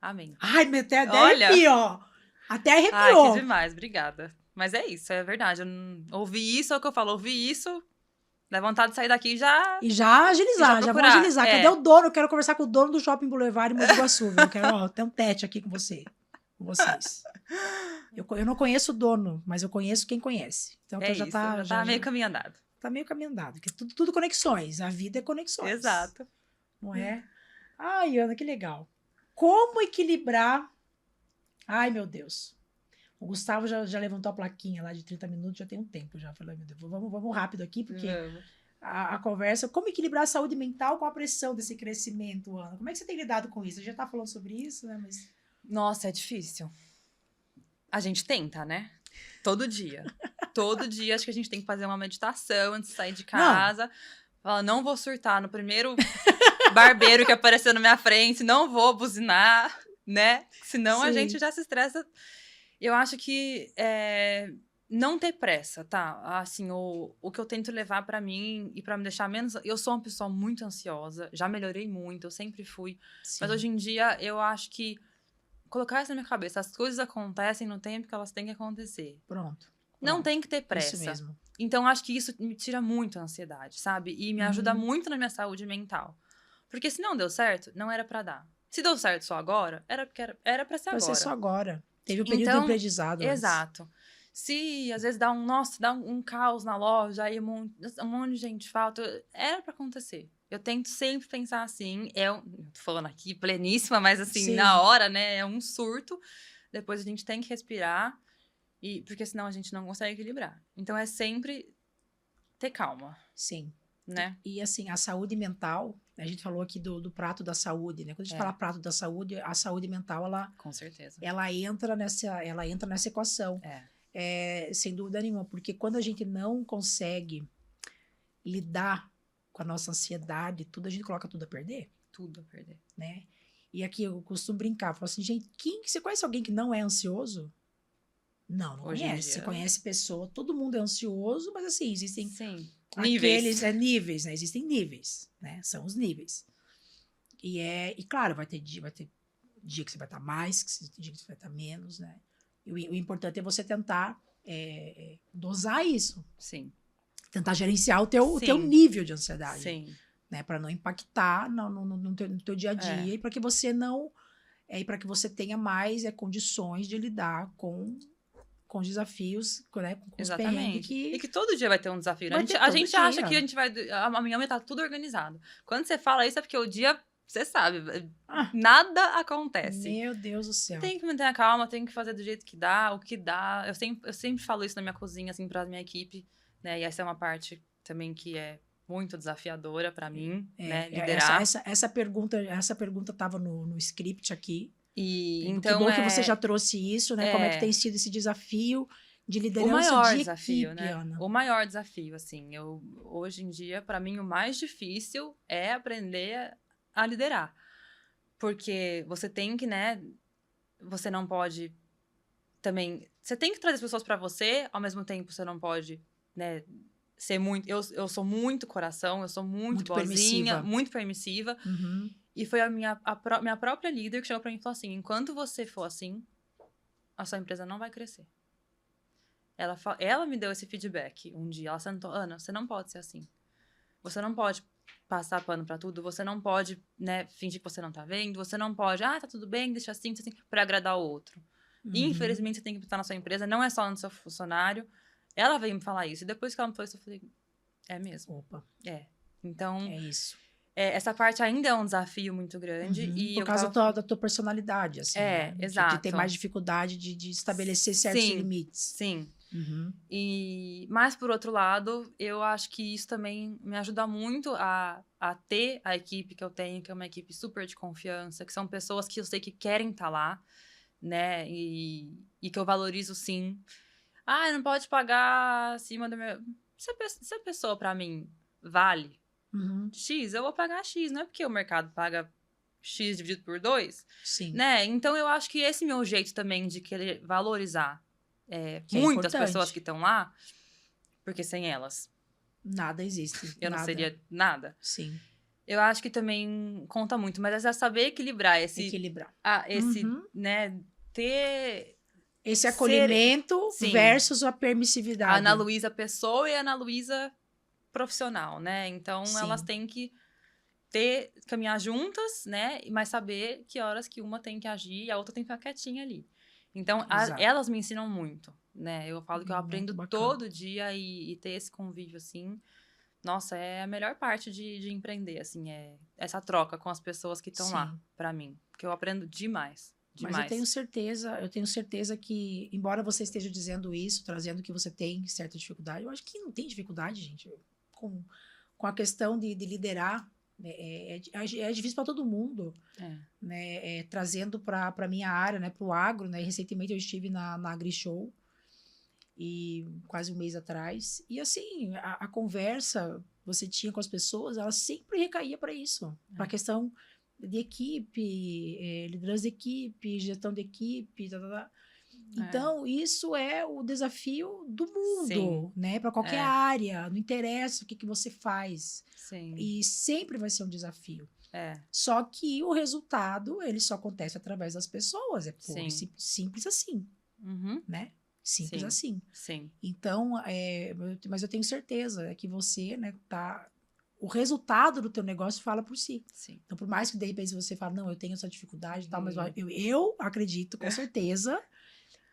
amém. Ai, até arrepiou. Até arrepiou. Ai, que demais, obrigada. Mas é isso, é verdade. Eu não... Ouvi isso, é o que eu falo. Ouvi isso, dá vontade de sair daqui e já agilizar, já vou agilizar. Cadê o dono? Eu quero conversar com o dono do Shopping Boulevard em Mogi Guaçu. Eu quero ter um tete aqui com vocês. Eu não conheço o dono, mas eu conheço quem conhece. Então já tá meio caminho andado. Tá meio caminho andado. Porque tudo conexões. A vida é conexões. Exato. Não é? Ai, Ana, que legal. Como equilibrar... Ai, meu Deus. O Gustavo já levantou a plaquinha lá de 30 minutos, já tem um tempo já. Falei, meu Deus, vamos rápido aqui, porque a conversa... Como equilibrar a saúde mental com a pressão desse crescimento, Ana? Como é que você tem lidado com isso? Você já tá falando sobre isso, né? Mas... Nossa, é difícil. A gente tenta, né? Todo dia. Todo dia acho que a gente tem que fazer uma meditação antes de sair de casa. Fala, não vou surtar no primeiro barbeiro que apareceu na minha frente, não vou buzinar, né? Senão a gente já se estressa. Eu acho que não ter pressa, tá? Assim, o que eu tento levar pra mim e pra me deixar menos... Eu sou uma pessoa muito ansiosa, já melhorei muito, eu sempre fui. Sim. Mas hoje em dia eu acho que colocar isso na minha cabeça, as coisas acontecem no tempo que elas têm que acontecer. Pronto. Não tem que ter pressa. Isso mesmo. Então, acho que isso me tira muito a ansiedade, sabe? E me ajuda muito na minha saúde mental. Porque se não deu certo, não era pra dar. Se deu certo só agora, era pra ser agora. Pra ser só agora. Teve um período de aprendizado antes. Exato. Se às vezes dá um caos na loja, aí um monte de gente falta, era pra acontecer. Eu tento sempre pensar assim, tô falando aqui pleníssima, mas assim, Sim. na hora, né, é um surto. Depois a gente tem que respirar, porque senão a gente não consegue equilibrar. Então é sempre ter calma. Sim. Né? E assim, a saúde mental, a gente falou aqui do prato da saúde, né? Quando a gente fala prato da saúde, a saúde mental, com certeza. ela entra nessa equação. Sem dúvida nenhuma, porque quando a gente não consegue lidar com a nossa ansiedade, tudo, a gente coloca tudo a perder. Tudo a perder. Né? E aqui eu costumo brincar, falo assim, gente, você conhece alguém que não é ansioso? Não Hoje conhece. Você conhece pessoa, todo mundo é ansioso, mas assim, existem níveis. Níveis, né? Existem níveis, né? São os níveis. E claro, vai ter dia que você vai estar mais, dia que você vai estar menos, né? E o importante é você tentar dosar isso. Sim. Tentar gerenciar o teu nível de ansiedade. Sim. Né? Para não impactar no teu dia a dia e para que você não... e para que você tenha mais condições de lidar com desafios, né? Com os perrengues E que todo dia vai ter um desafio. Né? A gente acha que a gente vai... Amanhã vai estar tudo organizado. Quando você fala isso, é porque o dia... Você sabe, nada acontece. Meu Deus do céu. Tem que manter a calma, tem que fazer do jeito que dá, o que dá. Eu sempre falo isso na minha cozinha, assim, pra minha equipe, né? E essa é uma parte também que é muito desafiadora pra mim, né? Liderar. Essa pergunta tava no script aqui. Então, que bom que você já trouxe isso, né? Como é que tem sido esse desafio de liderança o maior de desafio, equipe, né? Ana? O maior desafio, assim. Hoje em dia, pra mim, o mais difícil é aprender a liderar. Porque você tem que, né? Você não pode também... Você tem que trazer as pessoas pra você, ao mesmo tempo você não pode, né? Ser muito... Eu sou muito coração, eu sou muito boazinha, muito permissiva. Uhum. E foi a minha própria líder que chegou pra mim e falou assim, enquanto você for assim, a sua empresa não vai crescer. Ela me deu esse feedback um dia. Ela sentou, Ana, você não pode ser assim. Você não pode passar pano pra tudo, você não pode, né, fingir que você não tá vendo, você não pode, tá tudo bem, deixa assim, pra agradar o outro. Uhum. Infelizmente, você tem que estar na sua empresa, não é só no seu funcionário. Ela veio me falar isso. E depois que ela me falou isso, eu falei, é mesmo. Opa. Então... É isso. Essa parte ainda é um desafio muito grande. Uhum. E por causa da tua personalidade, assim. Né? Exato. De ter mais dificuldade de estabelecer certos limites. Sim. Uhum. Mas, por outro lado, eu acho que isso também me ajuda muito a ter a equipe que eu tenho, que é uma equipe super de confiança, que são pessoas que eu sei que querem estar lá, né? E que eu valorizo, sim. Não pode pagar acima do meu... Se a pessoa, pra mim, vale X, eu vou pagar X. Não é porque o mercado paga X dividido por 2. Sim. Né? Então, eu acho que esse meu jeito também de querer valorizar muitas pessoas que estão lá, porque sem elas... Nada existe. Eu não seria nada. Sim. Eu acho que também conta muito, mas é saber equilibrar esse... né, ter... Esse acolhimento versus a permissividade. A Ana Luísa pessoa e a Ana Luísa profissional, né? Então, elas têm que caminhar juntas, né? Mas saber que horas que uma tem que agir e a outra tem que ficar quietinha ali. Então, elas me ensinam muito, né? Eu falo que eu aprendo todo dia e ter esse convívio, assim... Nossa, é a melhor parte de empreender, assim, é essa troca com as pessoas que estão lá, pra mim. Porque eu aprendo demais. Mas eu tenho certeza que, embora você esteja dizendo isso, trazendo que você tem certa dificuldade, eu acho que não tem dificuldade, gente, com a questão de liderar, é difícil para todo mundo, né? Trazendo para a minha área, né, para o agro, né? Recentemente eu estive na AgriShow, e quase um mês atrás, e assim, a conversa que você tinha com as pessoas, ela sempre recaía para isso, para a questão de equipe, liderança de equipe, gestão de equipe, Então, isso é o desafio do mundo, né? Para qualquer área, não interessa o que você faz. Sim. E sempre vai ser um desafio. Só que o resultado, ele só acontece através das pessoas. Simples assim, né? Simples assim. Sim. Então, mas eu tenho certeza que você, né, tá o resultado do teu negócio fala por si. Sim. Então, por mais que de repente você fale, não, eu tenho essa dificuldade e tal, mas eu acredito com certeza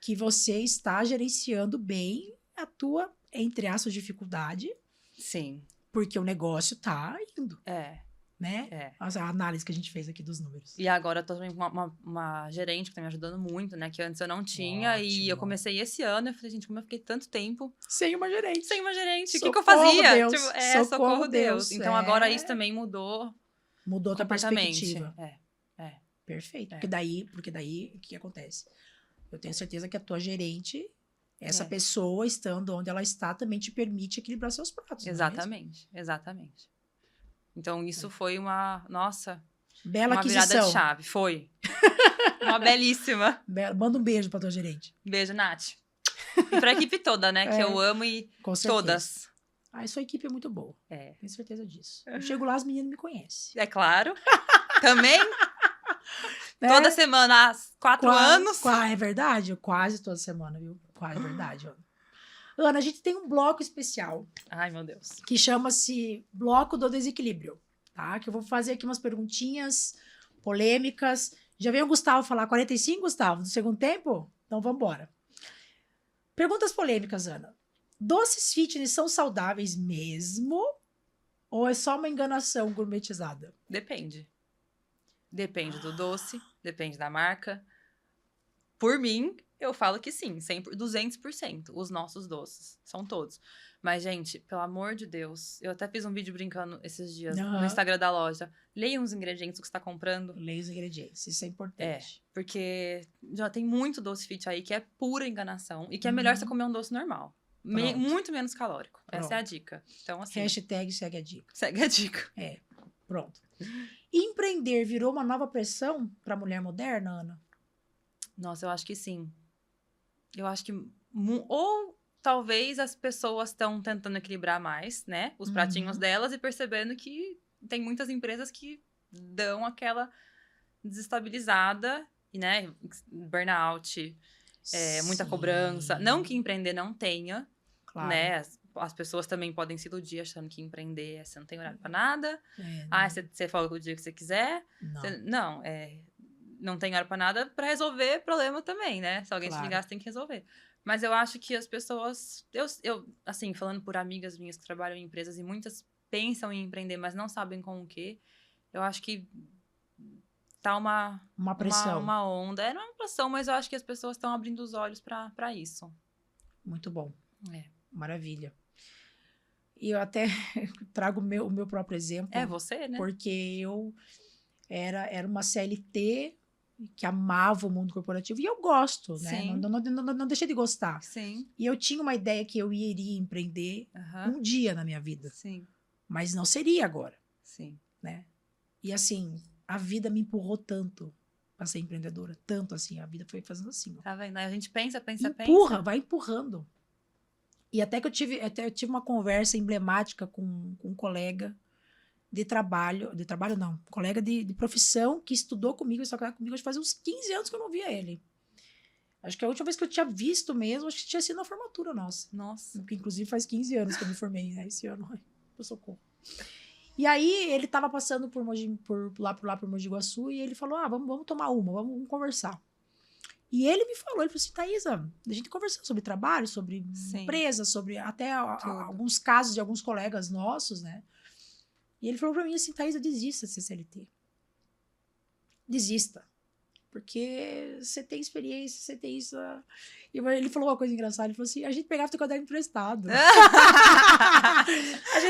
que você está gerenciando bem a tua, entre aspas, dificuldade. Sim. Porque o negócio tá indo. Né? A análise que a gente fez aqui dos números. E agora eu tô também com uma gerente que tá me ajudando muito, né? Que antes eu não tinha. Ótimo. E eu comecei esse ano. Eu falei, gente, como eu fiquei tanto tempo sem uma gerente. O que eu fazia? Deus. Tipo, socorro Deus. Então agora isso também mudou. Mudou a tua perspectiva. É. Perfeito. Porque daí, o que acontece? Eu tenho certeza que a tua gerente, essa pessoa estando onde ela está, também te permite equilibrar seus pratos. Exatamente. Então, isso foi uma bela aquisição. Virada de chave. Foi. Uma belíssima. Manda um beijo pra tua gerente. Beijo, Nath. E pra equipe toda, né? Que eu amo e todas. A sua equipe é muito boa. Tenho certeza disso. Eu chego lá, as meninas me conhecem. É claro. Também. Toda semana, há 4 anos. É verdade? Quase toda semana, viu? Quase verdade, ó. Ana, a gente tem um bloco especial. Ai, meu Deus. Que chama-se Bloco do Desequilíbrio, tá? Que eu vou fazer aqui umas perguntinhas polêmicas. Já veio o Gustavo falar 45, Gustavo, do segundo tempo? Então, vamos embora. Perguntas polêmicas, Ana. Doces fitness são saudáveis mesmo? Ou é só uma enganação gourmetizada? Depende. Depende do doce, depende da marca. Por mim, eu falo que sim, 200%. Os nossos doces, são todos. Mas, gente, pelo amor de Deus, eu até fiz um vídeo brincando esses dias no Instagram da loja. Leia os ingredientes que você está comprando. Leia os ingredientes, isso é importante. Porque já tem muito doce fit aí que é pura enganação e que é melhor você comer um doce normal. Muito menos calórico. Pronto. Essa é a dica. Então, assim, hashtag segue a dica. Segue a dica. Pronto. Empreender virou uma nova pressão para a mulher moderna, Ana? Nossa, eu acho que sim. Eu acho que... Ou talvez as pessoas estão tentando equilibrar mais, né? Os pratinhos delas e percebendo que tem muitas empresas que dão aquela desestabilizada, né? Burnout, muita cobrança. Não que empreender não tenha, né? As pessoas também podem se iludir achando que empreender você não tem horário pra nada. Você folga o dia que você quiser. Não tem hora pra nada pra resolver problema também, né? Se alguém te ligar, você tem que resolver. Mas eu acho que as pessoas... Eu assim, falando por amigas minhas que trabalham em empresas e muitas pensam em empreender, mas não sabem com o quê. Eu acho que tá uma pressão. Uma onda. Não é uma pressão, mas eu acho que as pessoas estão abrindo os olhos pra isso. Muito bom. Maravilha. E eu até trago o meu próprio exemplo. É você, né? Porque eu era uma CLT que amava o mundo corporativo. E eu gosto, né? Não deixei de gostar. Sim. E eu tinha uma ideia que eu iria empreender um dia na minha vida. Sim. Mas não seria agora. Sim. Né? E assim, a vida me empurrou tanto para ser empreendedora. Tanto assim, a vida foi fazendo assim. Ó. Tá vendo? A gente pensa. Vai empurrando. E até que eu tive uma conversa emblemática com um colega colega de profissão que estudou comigo, acho que faz uns 15 anos que eu não via ele. Acho que a última vez que eu tinha visto mesmo, acho que tinha sido na formatura nossa. Que inclusive faz 15 anos que eu me formei, né? Esse ano, por socorro. E aí, ele tava passando por Mogi Guaçu e ele falou, vamos tomar vamos conversar. E ele me falou assim, Thaisa, a gente conversou sobre trabalho, sobre empresa, sobre até alguns casos de alguns colegas nossos, né? E ele falou pra mim assim, Thaisa, desista de ser CLT. Desista. Porque você tem experiência, você tem isso. E ele falou uma coisa engraçada, ele falou assim, a gente pegava seu caderno emprestado.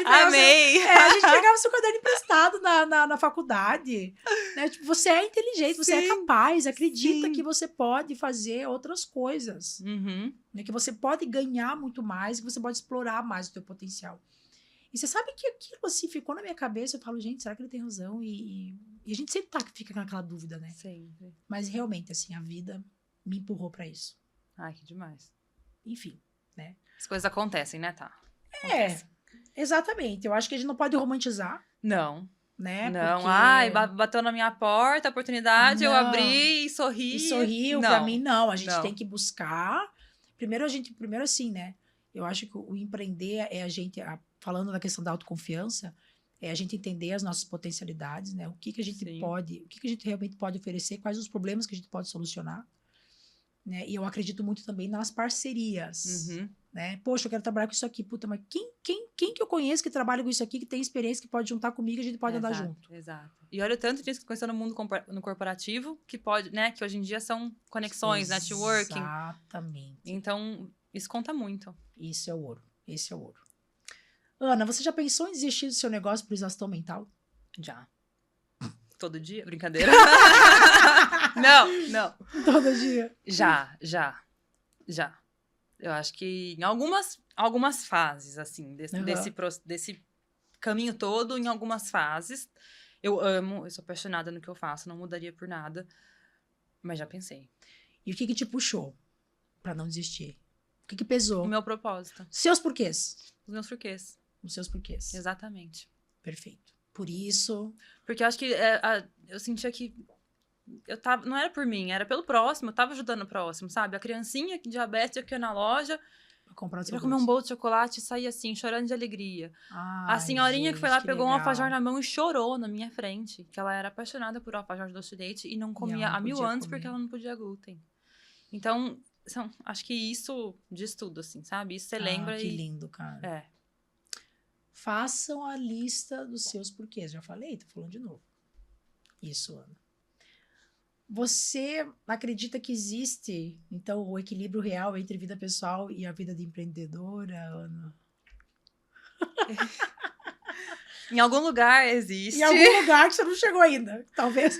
Amei! A gente pegava seu caderno emprestado na faculdade. Né? Tipo, você é inteligente, você é capaz, acredita que você pode fazer outras coisas. Né? Que você pode ganhar muito mais, que você pode explorar mais o teu potencial. E você sabe que aquilo assim ficou na minha cabeça. Eu falo, gente, será que ele tem razão? E a gente sempre fica com aquela dúvida, né? Sim. Mas realmente, assim, a vida me empurrou pra isso. Ai, que demais. Enfim, né? As coisas acontecem, né, tá? Exatamente. Eu acho que a gente não pode romantizar. Não. Né? Não. Porque... bateu na minha porta a oportunidade, eu abri e sorri. E sorriu. Pra mim, não. A gente tem que buscar. Primeiro assim, né? Eu acho que o empreender é a gente... Falando da questão da autoconfiança, É a gente entender as nossas potencialidades, né? O que a gente pode, o que a gente realmente pode oferecer, quais os problemas que a gente pode solucionar, né? E eu acredito muito também nas parcerias, né? Poxa, eu quero trabalhar com isso aqui. Puta, mas quem que eu conheço que trabalha com isso aqui, que tem experiência, que pode juntar comigo, a gente pode andar junto. Exato. E olha o tanto disso que conheceu no mundo no corporativo, que pode, né? Que hoje em dia são conexões, networking. Exatamente. Então, isso conta muito. Isso é o ouro. Esse é o ouro. Ana, você já pensou em desistir do seu negócio por exaustão mental? Já. Todo dia? Brincadeira. Não. Todo dia? Já. Eu acho que em algumas fases, assim, desse caminho todo, em algumas fases. Eu sou apaixonada no que eu faço, não mudaria por nada. Mas já pensei. E o que te puxou pra não desistir? O que pesou? O meu propósito. Seus porquês? Os meus porquês. Os seus porquês. Exatamente. Perfeito. Por isso... Porque eu acho que eu sentia que não era por mim, era pelo próximo. Eu tava ajudando o próximo, sabe? A criancinha diabética aqui na loja, ia comer um bolo de chocolate e sair assim, chorando de alegria. A senhorinha que foi lá, pegou um alfajor na mão e chorou na minha frente. Que ela era apaixonada por alfajor de doce de leite e não comia há 1000 anos porque ela não podia glúten. Então, acho que isso diz tudo, assim, sabe? Isso você lembra que lindo, cara. É. Façam a lista dos seus porquês. Já falei, tô falando de novo. Isso, Ana. Você acredita que existe, então, o equilíbrio real entre vida pessoal e a vida de empreendedora, Ana? Em algum lugar existe. Em algum lugar que você não chegou ainda, talvez.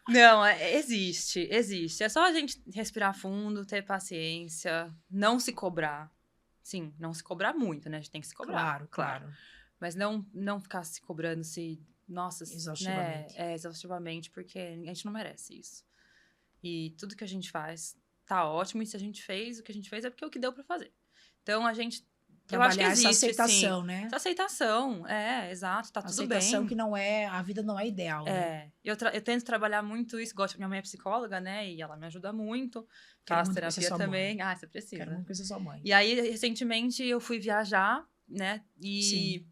Não, existe. É só a gente respirar fundo, ter paciência, não se cobrar. Sim, não se cobrar muito, né? A gente tem que se cobrar. Claro. Mas não ficar se cobrando, nossa, exaustivamente. Né? Exaustivamente, porque a gente não merece isso. E tudo que a gente faz tá ótimo, e se a gente fez o que a gente fez é porque é o que deu pra fazer. Então, eu acho que existe, essa aceitação, sim. né? Essa aceitação, exato, tá tudo bem. Aceitação que a vida não é ideal, né? Eu tento trabalhar muito isso, minha mãe é psicóloga, né, e ela me ajuda muito, faço terapia também. Mãe. Você precisa. Quero muito conhecer sua mãe. E aí, recentemente, eu fui viajar, né, e sim.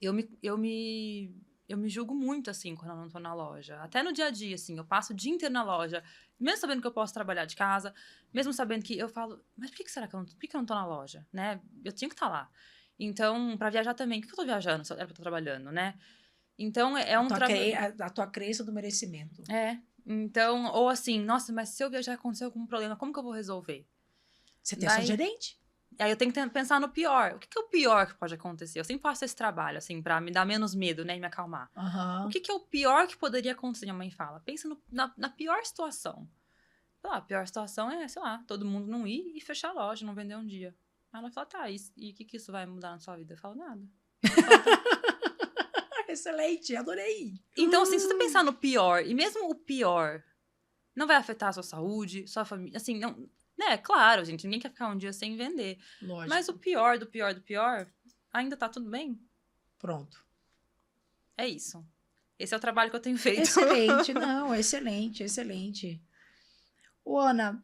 eu me julgo muito, assim, quando eu não tô na loja. Até no dia a dia, assim, eu passo o dia inteiro na loja, mesmo sabendo que eu posso trabalhar de casa, mesmo sabendo que eu falo, mas por que será que por que eu não tô na loja, né? Eu tinha que estar lá. Então, pra viajar também, por que eu tô viajando se era pra estar trabalhando, né? Então, é um trabalho... A tua crença do merecimento. Então, ou assim, nossa, mas se eu viajar e acontecer algum problema, como que eu vou resolver? Você tem seu gerente? Aí eu tenho que pensar no pior. O que é o pior que pode acontecer? Eu sempre faço esse trabalho, assim, pra me dar menos medo, né? E me acalmar. Uhum. O que é o pior que poderia acontecer? Minha mãe fala. Pensa na pior situação. A pior situação é, sei lá, todo mundo não ir e fechar a loja, não vender um dia. Aí ela fala, tá, e o que isso vai mudar na sua vida? Eu falo, nada. Excelente, adorei. Então, assim, se você pensar no pior, e mesmo o pior não vai afetar a sua saúde, sua família, assim, não... Né, claro, gente, ninguém quer ficar um dia sem vender. Lógico. Mas o pior do pior, ainda tá tudo bem. Pronto. É isso. Esse é o trabalho que eu tenho feito. Excelente, excelente. Ô, Ana,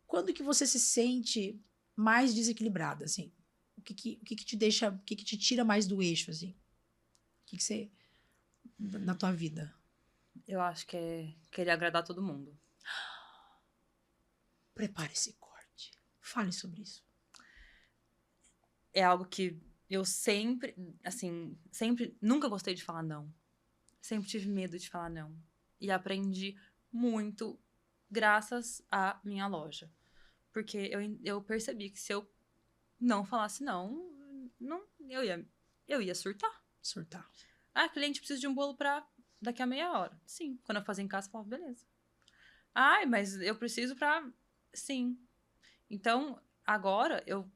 quando que você se sente mais desequilibrada, assim? O que te deixa, o que te tira mais do eixo, assim? O que você... na tua vida? Eu acho que é querer agradar todo mundo. Prepare esse corte. Fale sobre isso. É algo que eu sempre, nunca gostei de falar não. Sempre tive medo de falar não. E aprendi muito graças à minha loja. Porque eu percebi que se eu não falasse não, eu ia surtar. Ah, cliente precisa de um bolo pra daqui a meia hora. Sim. Quando eu fazia em casa, eu falava, beleza. Ai, mas eu preciso pra... Sim. Então, agora, eu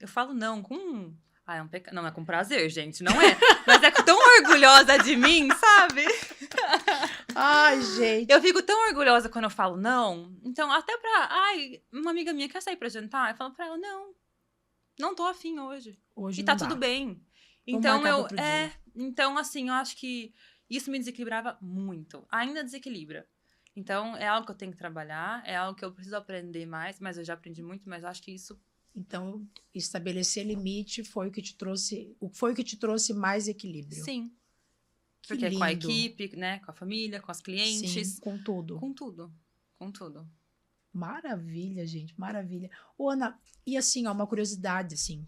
falo não com... Ah, é um pecado. Não, é com prazer, gente. Não é. Mas é tão orgulhosa de mim, sabe? Ai, gente. Eu fico tão orgulhosa quando eu falo não. Então, até pra... Ai, uma amiga minha quer sair pra jantar? Eu falo pra ela, não tô afim hoje. Hoje e tá não tudo dá. bem. Então, então, assim, eu acho que isso me desequilibrava muito. Ainda desequilibra. Então, é algo que eu tenho que trabalhar, é algo que eu preciso aprender mais, mas eu já aprendi muito, mas eu acho que isso Então, estabelecer limite foi o que te trouxe mais equilíbrio. Sim. Que Porque lindo. com a equipe, né? Com a família, com as clientes. Sim, com tudo. Com tudo. Com tudo. Maravilha, gente, maravilha. Ô, Ana, e assim, ó, uma curiosidade, assim.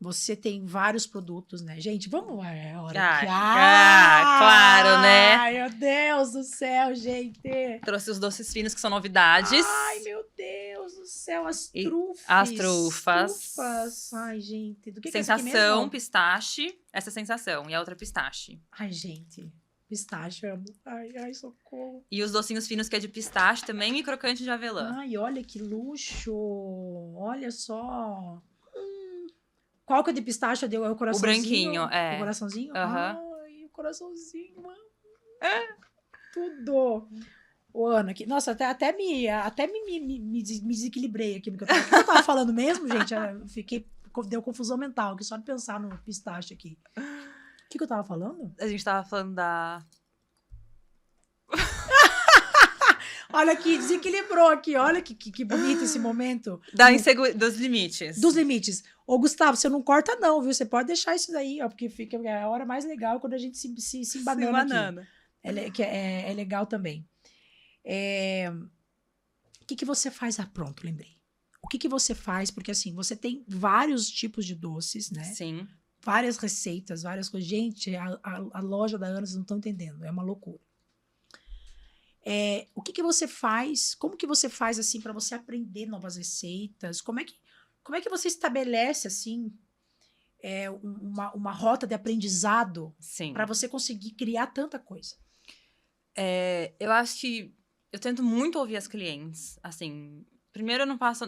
Você tem vários produtos, né? Gente, vamos... É a hora que... claro, né? Ai, meu Deus do céu, gente. Trouxe os doces finos, que são novidades. Ai, meu Deus do céu, as trufas. As trufas. Ai, gente, do que sensação, é essa aqui mesmo? pistache. Essa é sensação. E a outra pistache. Ai, gente, pistache, eu amo. Ai, socorro. E os docinhos finos, que é de pistache também, e crocante de avelã. Ai, olha que luxo. Olha só. Qual que é de pistache? É o coraçãozinho? O branquinho, é. O coraçãozinho? Uhum. Ai, o coraçãozinho, mano. Tudo. Ô, Ana, nossa, até me desequilibrei aqui. O que eu tava falando mesmo, gente? Deu confusão mental, que só de pensar no pistache aqui. O que eu tava falando? A gente tava falando da... Olha aqui, desequilibrou aqui. Olha que bonito esse momento. Dos limites. Dos limites. Ô, Gustavo, você não corta não, viu? Você pode deixar isso daí, ó, porque é a hora mais legal quando a gente se embanana aqui. É legal também. O que você faz? Pronto, lembrei. O que você faz? Porque assim, você tem vários tipos de doces, né? Sim. Várias receitas, várias coisas. Gente, a loja da Ana, vocês não estão entendendo. É uma loucura. O que você faz? Como que você faz, assim, para você aprender novas receitas? Como é que você estabelece, assim, uma rota de aprendizado para você conseguir criar tanta coisa? Eu acho que eu tento muito ouvir as clientes, assim. Primeiro, eu não passo...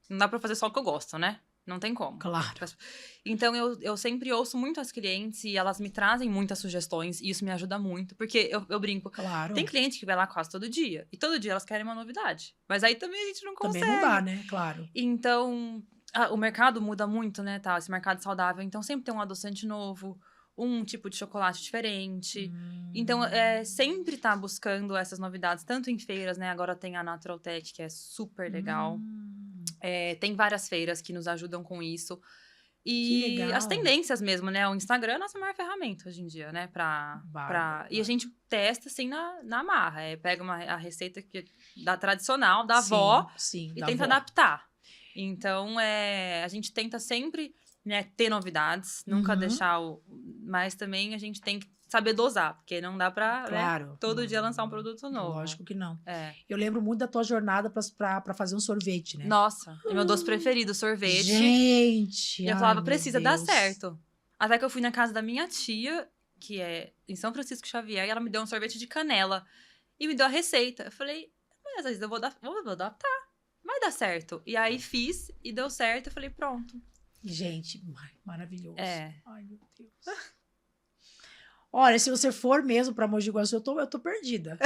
não dá pra fazer só o que eu gosto, né? Não tem como. Claro. Então, eu sempre ouço muito as clientes e elas me trazem muitas sugestões e isso me ajuda muito. Porque eu brinco. Claro. Tem cliente que vai lá quase todo dia. E todo dia elas querem uma novidade. Mas aí também a gente não consegue. Também não dá, né? Claro. Então, o mercado muda muito, né? Tá? Esse mercado saudável. Então, sempre tem um adoçante novo. Um tipo de chocolate diferente. Então, sempre tá buscando essas novidades. Tanto em feiras, né? Agora tem a Natural Tech, que é super legal. Tem várias feiras que nos ajudam com isso. E as tendências mesmo, né? O Instagram é a nossa maior ferramenta hoje em dia, né? E a gente testa, assim, na marra. Pega a receita da tradicional, da avó, e tenta adaptar. Então, a gente tenta sempre, né, ter novidades, nunca deixar Mas também a gente tem que saber dosar, porque não dá pra, claro, né, todo dia lançar um produto novo. Lógico que não. Eu lembro muito da tua jornada pra fazer um sorvete, né? Nossa, é meu doce preferido, sorvete. Gente! E eu falava, precisa dar certo. Até que eu fui na casa da minha tia, que é em São Francisco Xavier, e ela me deu um sorvete de canela. E me deu a receita. Eu falei, mas às vezes eu vou adaptar. Vai dar certo. E aí fiz, e deu certo. Eu falei, pronto. Gente, maravilhoso. Ai, meu Deus. Olha, se você for mesmo pra Mogi Guaçu, eu tô perdida.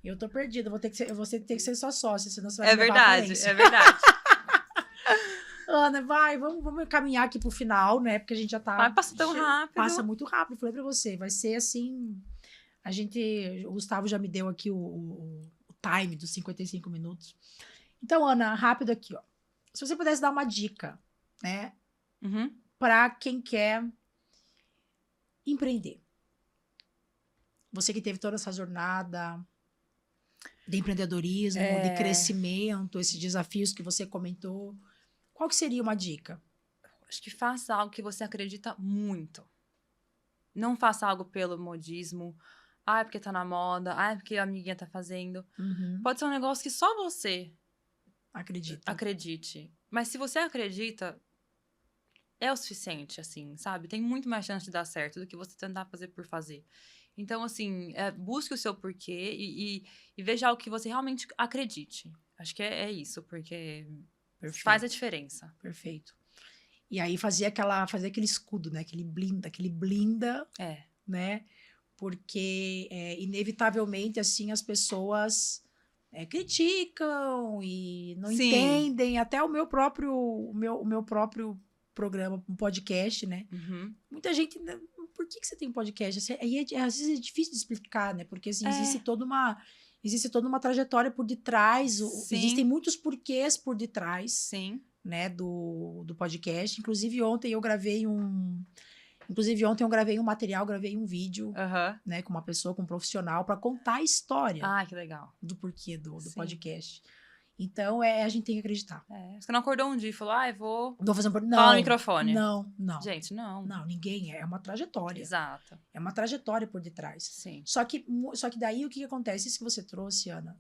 Eu tô perdida. Você tem que ser sua sócia, senão você vai me levar à falência. É verdade. Ana, vamos caminhar aqui pro final, né? Porque a gente já tá... Vai, passa tão rápido. Passa muito rápido, falei pra você. Vai ser assim... O Gustavo já me deu aqui o time dos 55 minutos. Então, Ana, rápido aqui, ó. Se você pudesse dar uma dica, né? Pra quem quer empreender. Você que teve toda essa jornada de empreendedorismo, de crescimento, esses desafios que você comentou, qual que seria uma dica? Acho que faça algo que você acredita muito. Não faça algo pelo modismo. Porque tá na moda. Porque a amiguinha tá fazendo. Pode ser um negócio que só você acredite. Mas se você acredita, é o suficiente, assim, sabe? Tem muito mais chance de dar certo do que você tentar fazer por fazer. Então, assim, busque o seu porquê e veja algo que você realmente acredite. Acho que é isso, porque faz a diferença. Perfeito. E aí fazer aquele escudo, né? Aquele blinda, né? Porque, inevitavelmente, assim, as pessoas criticam e não entendem. Até o meu próprio programa, um podcast, né? Muita gente... Por que você tem um podcast? Aí, às vezes, é difícil de explicar, né? Porque, assim, existe toda uma... existe toda uma trajetória por detrás, existem muitos porquês por detrás, sim, né, do podcast. Inclusive ontem eu gravei um material, gravei um vídeo, né, com uma pessoa, com um profissional, para contar a história. Que legal. Do porquê do podcast. Então, a gente tem que acreditar. Você não acordou um dia e falou, vou fazer um... falar no microfone. Não. Gente, não. Não, ninguém. É uma trajetória. Exato. É uma trajetória por detrás. Sim. Só que daí, o que acontece? Isso que você trouxe, Ana,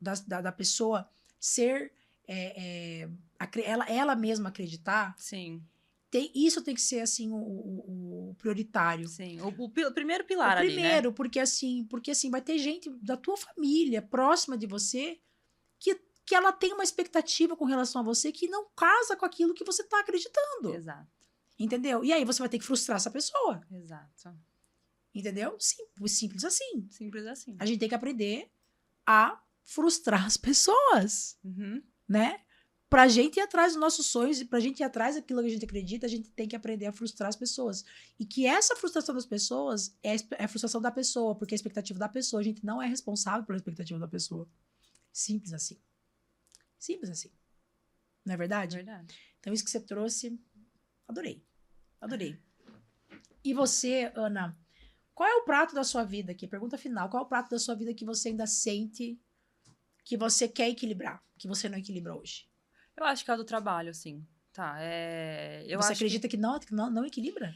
da pessoa ser... ela mesma acreditar. Sim. Isso tem que ser, assim, o prioritário. Sim, o primeiro pilar ali, né? Porque assim, vai ter gente da tua família, próxima de você, que ela tem uma expectativa com relação a você que não casa com aquilo que você tá acreditando. Exato. Entendeu? E aí você vai ter que frustrar essa pessoa. Exato. Entendeu? Simples assim. Simples assim. A gente tem que aprender a frustrar as pessoas, né? Pra gente ir atrás dos nossos sonhos e pra gente ir atrás daquilo que a gente acredita, a gente tem que aprender a frustrar as pessoas. E que essa frustração das pessoas é a frustração da pessoa, porque a expectativa da pessoa, a gente não é responsável pela expectativa da pessoa. Simples assim. Simples assim. Não é verdade? Verdade. Então, isso que você trouxe, adorei. Adorei. E você, Ana, qual é o prato da sua vida aqui? Pergunta final. Qual é o prato da sua vida que você ainda sente que você quer equilibrar, que você não equilibra hoje? Eu acho que é o do trabalho, sim. Tá, você acredita que não equilibra?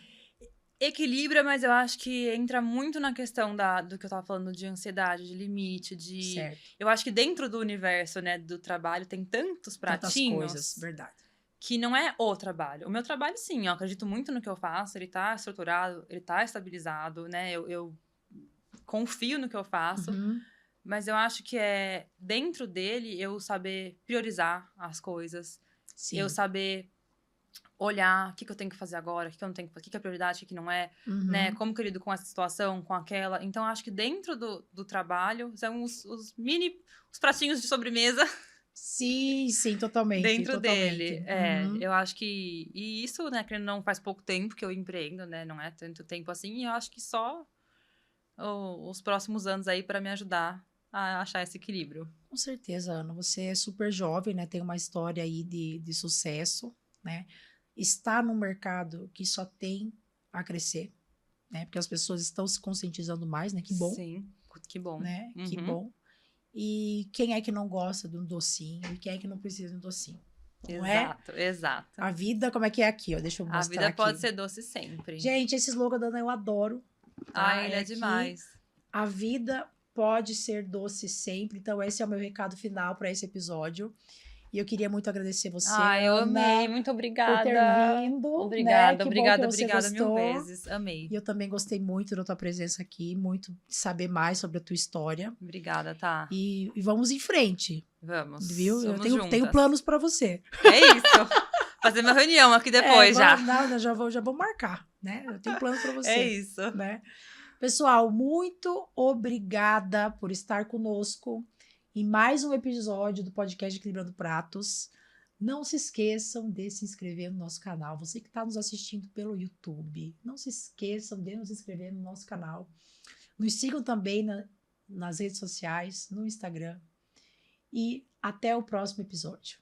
Equilibra, mas eu acho que entra muito na questão do que eu tava falando de ansiedade, de limite, Certo. Eu acho que dentro do universo, né, do trabalho tem tantos pratinhos. Tantas coisas, verdade. Que não é o trabalho. O meu trabalho, sim, eu acredito muito no que eu faço, ele tá estruturado, ele tá estabilizado, né, eu confio no que eu faço, mas eu acho que é dentro dele eu saber priorizar as coisas, sim. Eu saber olhar o que eu tenho que fazer agora, o que eu não tenho que fazer, o que é prioridade, o que não é, né? Como que eu lido com essa situação, com aquela. Então, acho que dentro do trabalho são os pratinhos de sobremesa. Sim, totalmente. Dentro dele. Eu acho que... E isso, né, que não faz pouco tempo que eu empreendo, né? Não é tanto tempo assim. E eu acho que só os próximos anos aí para me ajudar a achar esse equilíbrio. Com certeza, Ana. Você é super jovem, né? Tem uma história aí de sucesso, né? Está num mercado que só tem a crescer, né? Porque as pessoas estão se conscientizando mais, né? Que bom. Sim, que bom. Né? Que bom. E quem é que não gosta de um docinho? E quem é que não precisa de um docinho? Exato. A vida, como é que é aqui, ó? Deixa eu mostrar aqui. A vida pode ser doce sempre. Gente, esse slogan da Ana eu adoro. Tá? Ele é demais. A vida pode ser doce sempre. Então, esse é o meu recado final para esse episódio. E eu queria muito agradecer você, eu amei. Muito obrigada. Por ter vindo. Obrigada, né? obrigada mil vezes. Amei. E eu também gostei muito da tua presença aqui, muito de saber mais sobre a tua história. Obrigada, tá. E vamos em frente. Vamos. Viu? Eu tenho planos para você. É isso. Fazer uma reunião aqui depois já. Já vou marcar, né? Eu tenho planos para você. É isso. Né? Pessoal, muito obrigada por estar conosco em mais um episódio do podcast Equilibrando Pratos. Não se esqueçam de se inscrever no nosso canal. Você que está nos assistindo pelo YouTube, não se esqueçam de nos inscrever no nosso canal. Nos sigam também nas redes sociais, no Instagram. E até o próximo episódio.